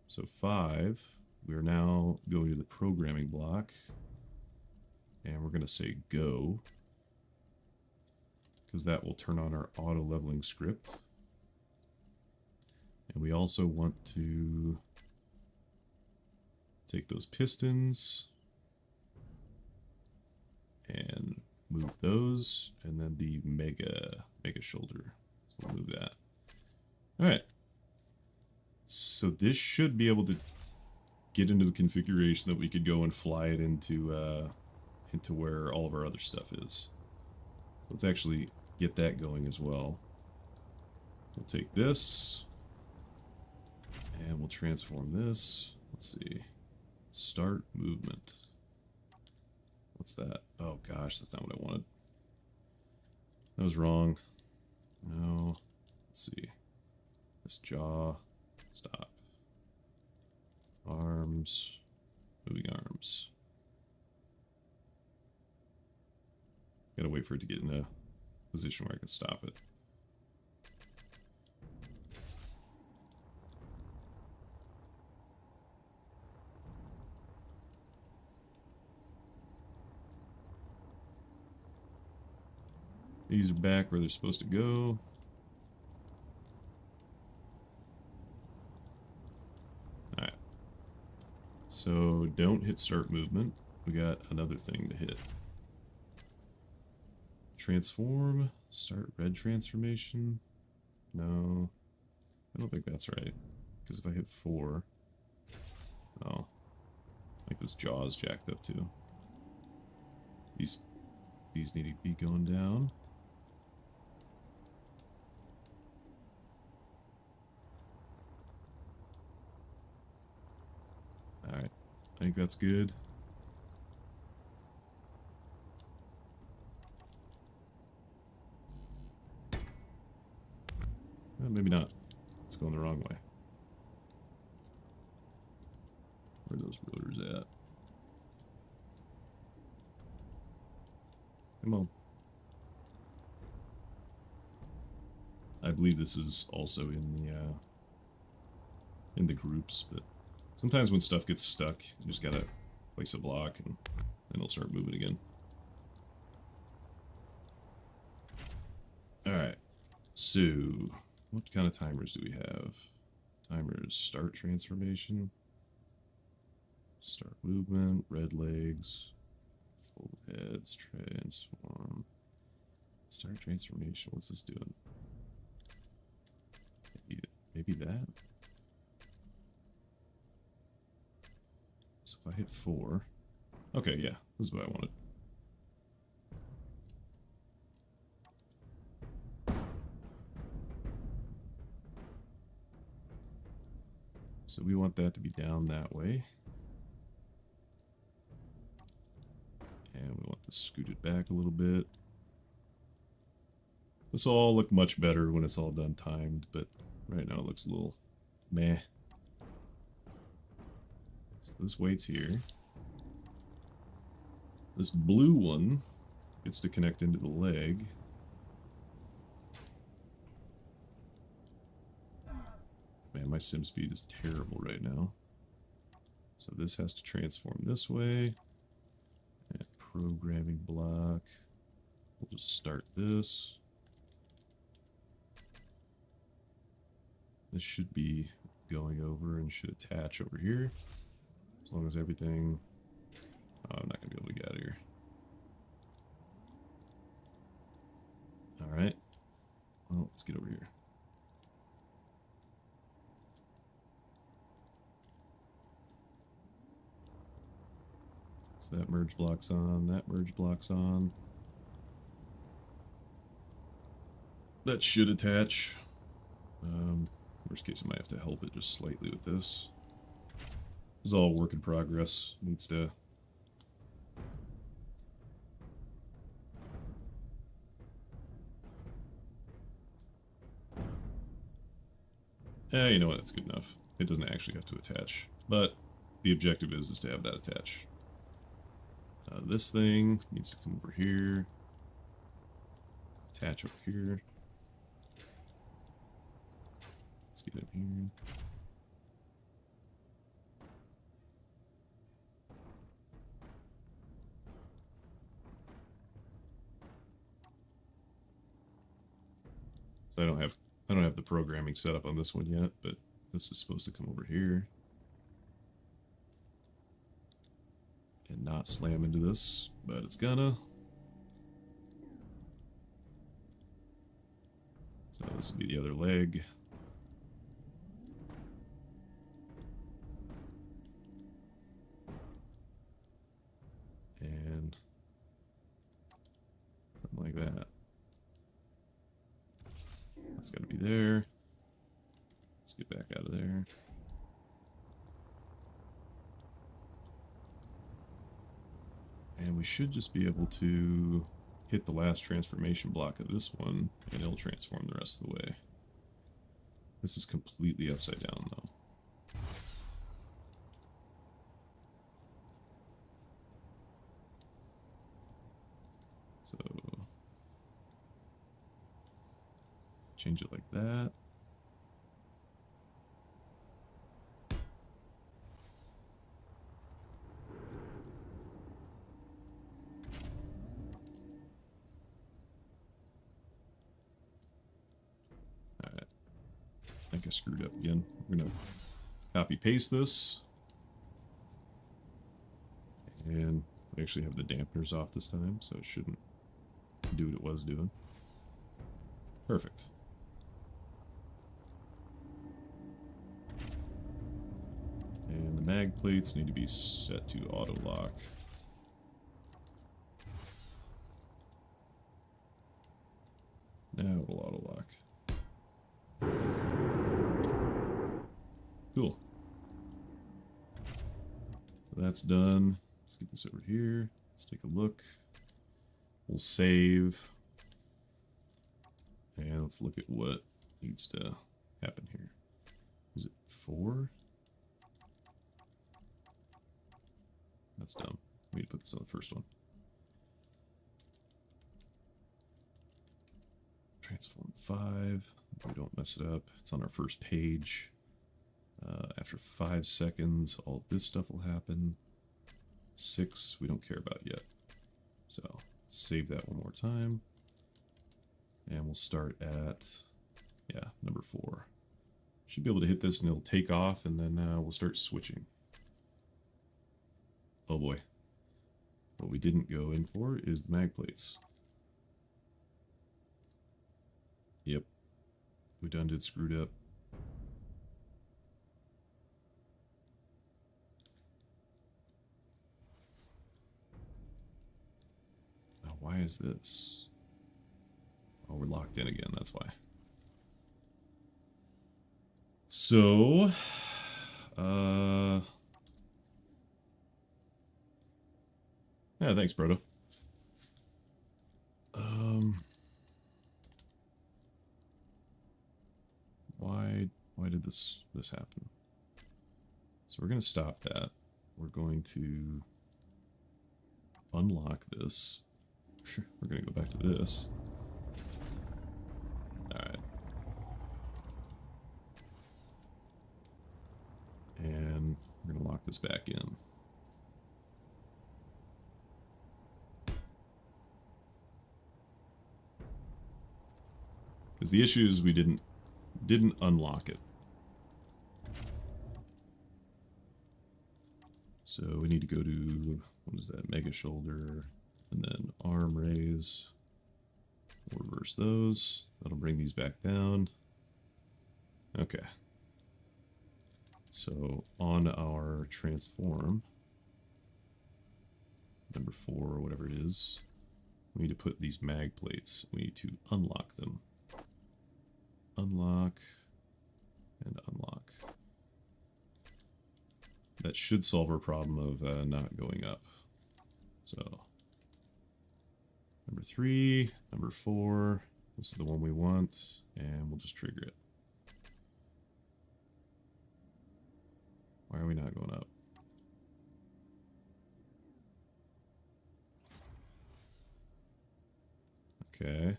So 5. We are now going to the programming block. And we're going to say go. Because that will turn on our auto leveling script. And we also want to take those pistons and move those, and then the mega shoulder. So we'll move that. All right. So this should be able to get into the configuration that we could go and fly it into where all of our other stuff is. So let's actually get that going as well. We'll take this and we'll transform this. Let's see. Start movement. What's that? Oh gosh, that's not what I wanted. That was wrong. No. Let's see. This jaw. Stop. Arms. Moving arms. Gotta wait for it to get in a position where I can stop it. These are back where they're supposed to go. Alright. So don't hit start movement. We got another thing to hit. Transform. Start red transformation. No. I don't think that's right. Because if I hit 4... Oh. I think this jaw is jacked up too. These need to be going down. Alright, I think that's good. Well, maybe not. It's going the wrong way. Where are those rotors at? Come on. I believe this is also in the groups, but sometimes when stuff gets stuck, you just gotta place a block and then it'll start moving again. Alright, so what kind of timers do we have? Timers, start transformation, start movement, red legs, full heads, transform, start transformation. What's this doing? Maybe that? So if I hit 4... Okay, yeah, this is what I wanted. So we want that to be down that way. And we want this scooted back a little bit. This will all look much better when it's all done timed, but right now it looks a little meh. So this wait's here. This blue one gets to connect into the leg. Man, my sim speed is terrible right now. So this has to transform this way. And programming block. We'll just start this. This should be going over and should attach over here. As long as everything... Oh, I'm not going to be able to get out of here. Alright. Well, let's get over here. So that merge block's on, that merge block's on. That should attach. Worst case, I might have to help it just slightly with this. This is all work in progress. Needs to... you know what? That's good enough. It doesn't actually have to attach. But the objective is to have that attach. This thing needs to come over here. Attach over here. Let's get in here. So I don't have the programming set up on this one yet, but this is supposed to come over here. And not slam into this, but it's gonna. So this will be the other leg. And something like that. That's gotta be there. Let's get back out of there. And we should just be able to hit the last transformation block of this one, and it'll transform the rest of the way. This is completely upside down, though. So, change it like that. I think I screwed up again. We're gonna copy paste this. And we actually have the dampeners off this time, so it shouldn't do what it was doing. Perfect. And the mag plates need to be set to auto lock. Now it'll auto lock. Cool. So that's done. Let's get this over here. Let's take a look. We'll save. And let's look at what needs to happen here. Is it 4? That's dumb. We need to put this on the first one. Transform 5. We don't mess it up. It's on our first page. After 5 seconds, all this stuff will happen. 6, we don't care about yet. So, let's save that one more time. And we'll start at, yeah, number 4. Should be able to hit this and it'll take off, and then we'll start switching. Oh boy. What we didn't go in for is the mag plates. Yep. We done did screwed up. Now why is this? Oh, we're locked in again, that's why. So, yeah, thanks, Brodo. Why did this happen? So we're gonna stop that. We're going to unlock this. We're gonna go back to this. Alright. And we're gonna lock this back in. Because the issue is we didn't unlock it. So we need to go to, what is that, mega shoulder, and then arm raise. We'll reverse those. That'll bring these back down. Okay. So on our transform, number 4 or whatever it is, we need to put these mag plates. We need to unlock them. Unlock and unlock. That should solve our problem of not going up. So, number 3, number 4, this is the one we want, and we'll just trigger it. Why are we not going up? Okay.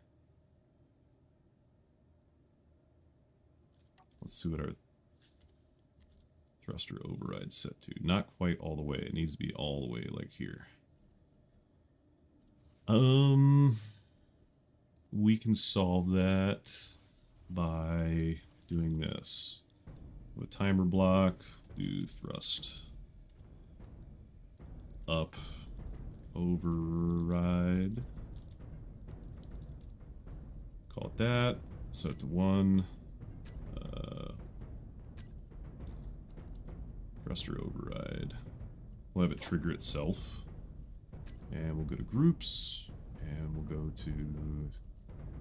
Let's see what our thruster override set to. Not quite all the way. It needs to be all the way like here. We can solve that by doing this. With a timer block, do thrust up override. Call it that. Set it to 1. Thruster override. We'll have it trigger itself. And we'll go to groups. And we'll go to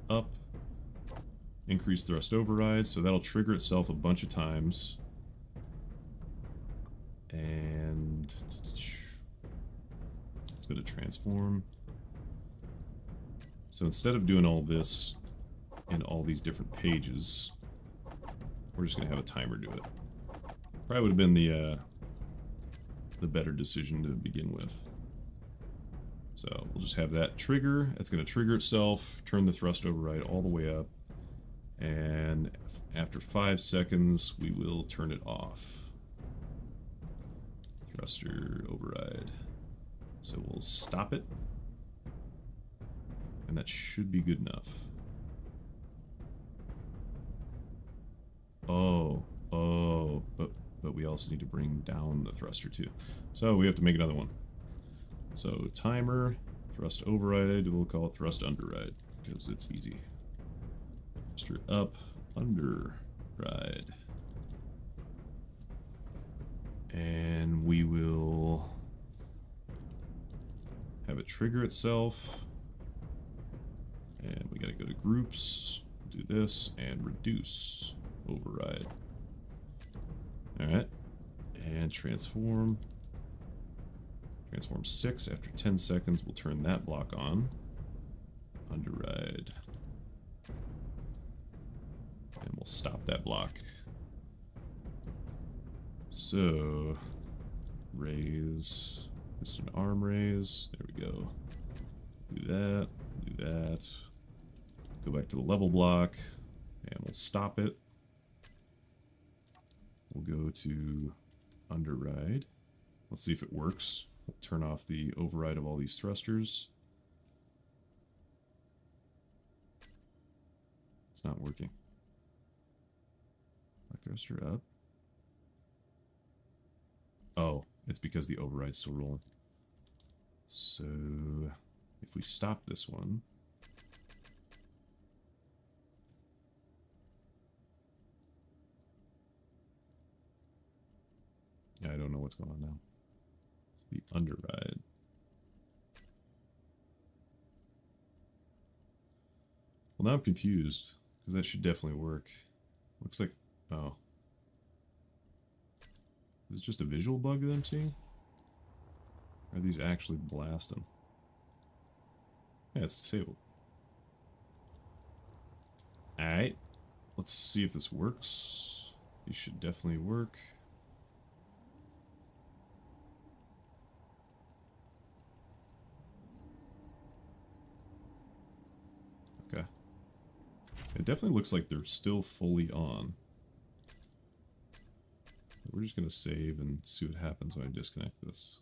up. Increase thrust override. So that'll trigger itself a bunch of times. And let's go to transform. So instead of doing all this in all these different pages, we're just going to have a timer do it. Probably would have been the better decision to begin with. So we'll just have that trigger. It's going to trigger itself, turn the thrust override all the way up, and after 5 seconds, we will turn it off. Thruster override. So we'll stop it, and that should be good enough. Oh, but we also need to bring down the thruster too. So we have to make another one. So timer, thrust override, we'll call it thrust underride, because it's easy. Thruster up, underride. And we will have it trigger itself. And we gotta go to groups, do this, and reduce override. Alright, and transform. Transform 6. After 10 seconds, we'll turn that block on. Underride. And we'll stop that block. So, raise. Just an arm raise. There we go. Do that. Do that. Go back to the level block, and we'll stop it. We'll go to underride. Let's see if it works. We'll turn off the override of all these thrusters. It's not working. Black thruster up. Oh, it's because the override's still rolling. So, if we stop this one... Yeah, I don't know what's going on now. The underride. Well, now I'm confused, because that should definitely work. Looks like... Oh. Is it just a visual bug that I'm seeing? Or are these actually blasting? Yeah, it's disabled. Alright. Let's see if this works. These should definitely work. Okay. It definitely looks like they're still fully on. We're just going to save and see what happens when I disconnect this.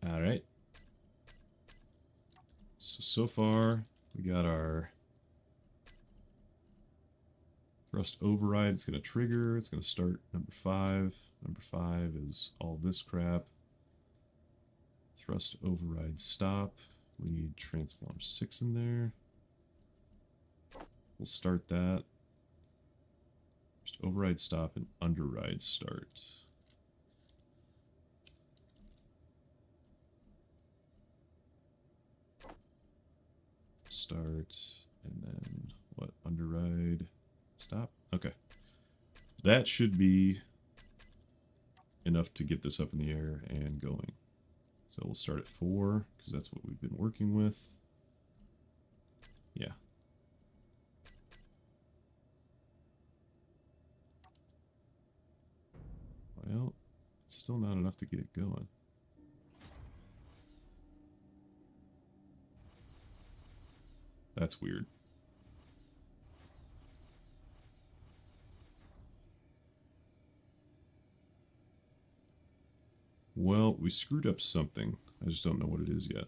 Alright. So far, we got our thrust override. It's going to trigger. It's going to start number 5. Number 5 is all this crap. Thrust override stop. We need transform 6 in there. We'll start that. Just override stop and underride start. Start, and then what? Underride stop? Okay. That should be enough to get this up in the air and going. So we'll start at 4, because that's what we've been working with. Yeah. Well, it's still not enough to get it going. That's weird. Well, we screwed up something. I just don't know what it is yet.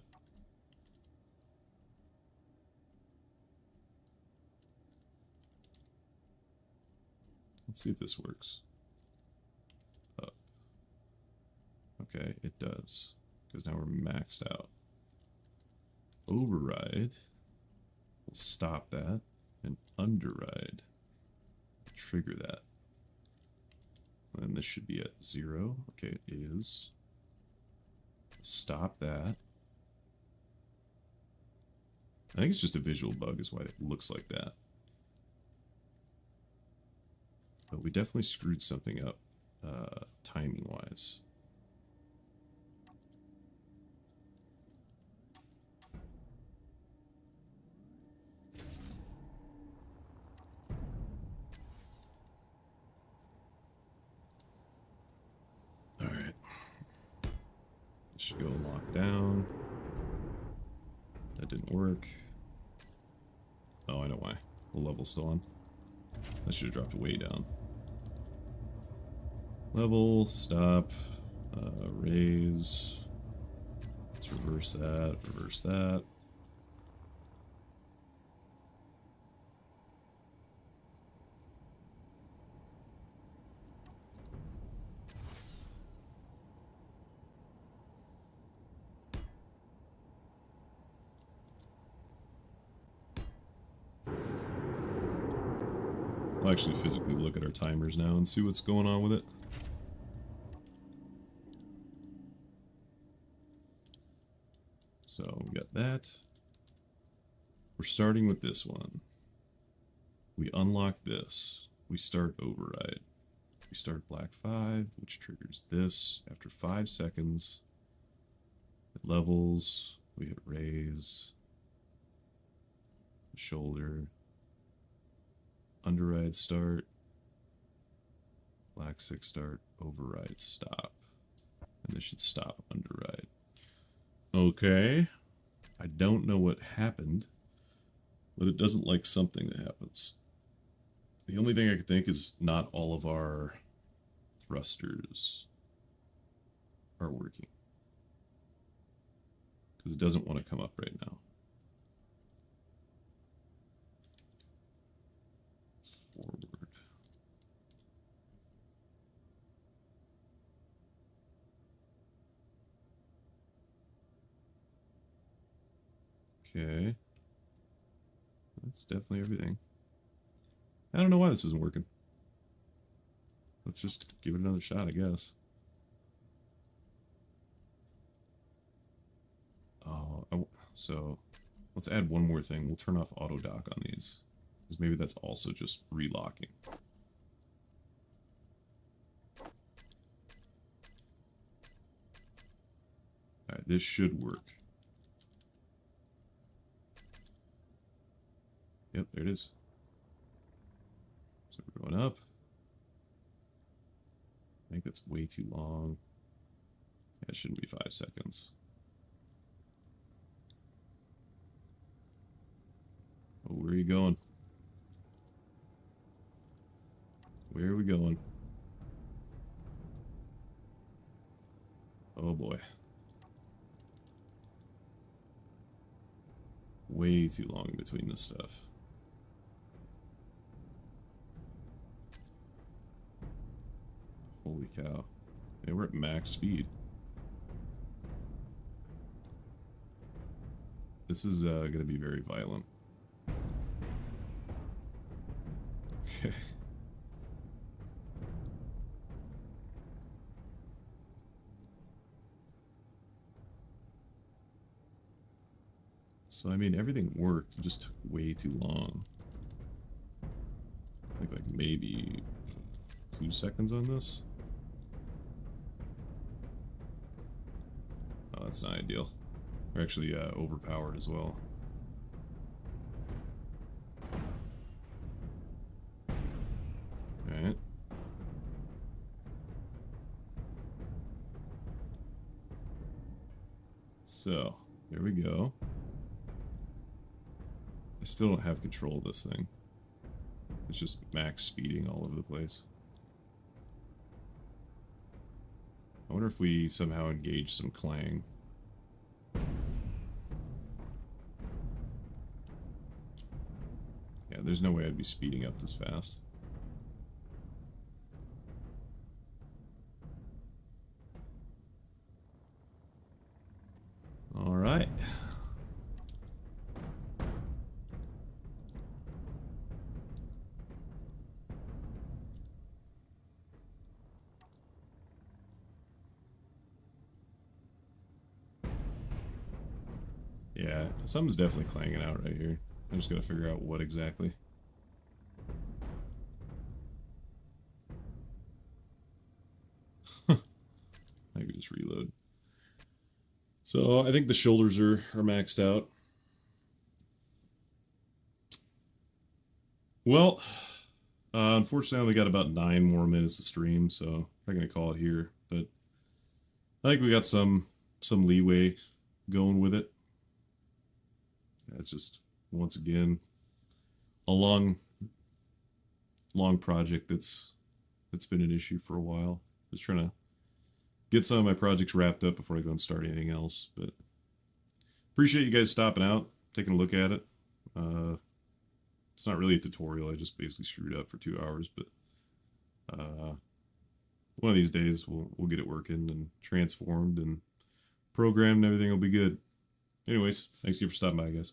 Let's see if this works. Up. Okay, it does. Because now we're maxed out. Override. We'll stop that. And underride. Trigger that. And this should be at 0. Okay, it is. Stop that. I think it's just a visual bug is why it looks like that. But we definitely screwed something up, timing-wise. Alright. This should go lock down. That didn't work. Oh, I know why. The level's still on. I should have dropped it way down. Level, stop, raise. Let's reverse that, reverse that. I'll actually physically look at our timers now and see what's going on with it. So we got that. We're starting with this one. We unlock this. We start override. We start black 5, which triggers this. After 5 seconds, it levels. We hit raise. Shoulder. Underride start. Black 6 start. override stop. And this should stop underride. Okay. I don't know what happened, but it doesn't like something that happens. The only thing I could think is not all of our thrusters are working. Because it doesn't want to come up right now. Forward. Okay. That's definitely everything. I don't know why this isn't working. Let's just give it another shot, I guess. Oh, so let's add one more thing. We'll turn off auto dock on these. Because maybe that's also just relocking. Alright, this should work. Yep, there it is. So we're going up. I think that's way too long. Yeah, it shouldn't be 5 seconds. Oh, where are you going? Where are we going? Oh boy. Way too long between this stuff. Holy cow. Yeah, we're at max speed. This is going to be very violent. Okay. So, I mean, everything worked. It just took way too long. I think, like, maybe 2 seconds on this. Oh, that's not ideal. We're actually overpowered as well. Alright. So, there we go. I still don't have control of this thing. It's just max speeding all over the place. I wonder if we somehow engage some clang. Yeah, there's no way I'd be speeding up this fast. Alright. Yeah, something's definitely clanging out right here. I just gotta figure out what exactly. I could just reload. So I think the shoulders are maxed out. Well, unfortunately I only got about 9 more minutes of stream, so I'm not gonna call it here. But I think we got some leeway going with it. It's just, once again, a long project that's been an issue for a while. Just trying to get some of my projects wrapped up before I go and start anything else. But appreciate you guys stopping out, taking a look at it. It's not really a tutorial. I just basically screwed up for 2 hours, but one of these days we'll get it working and transformed and programmed, and everything will be good. Anyways, thanks again for stopping by, guys.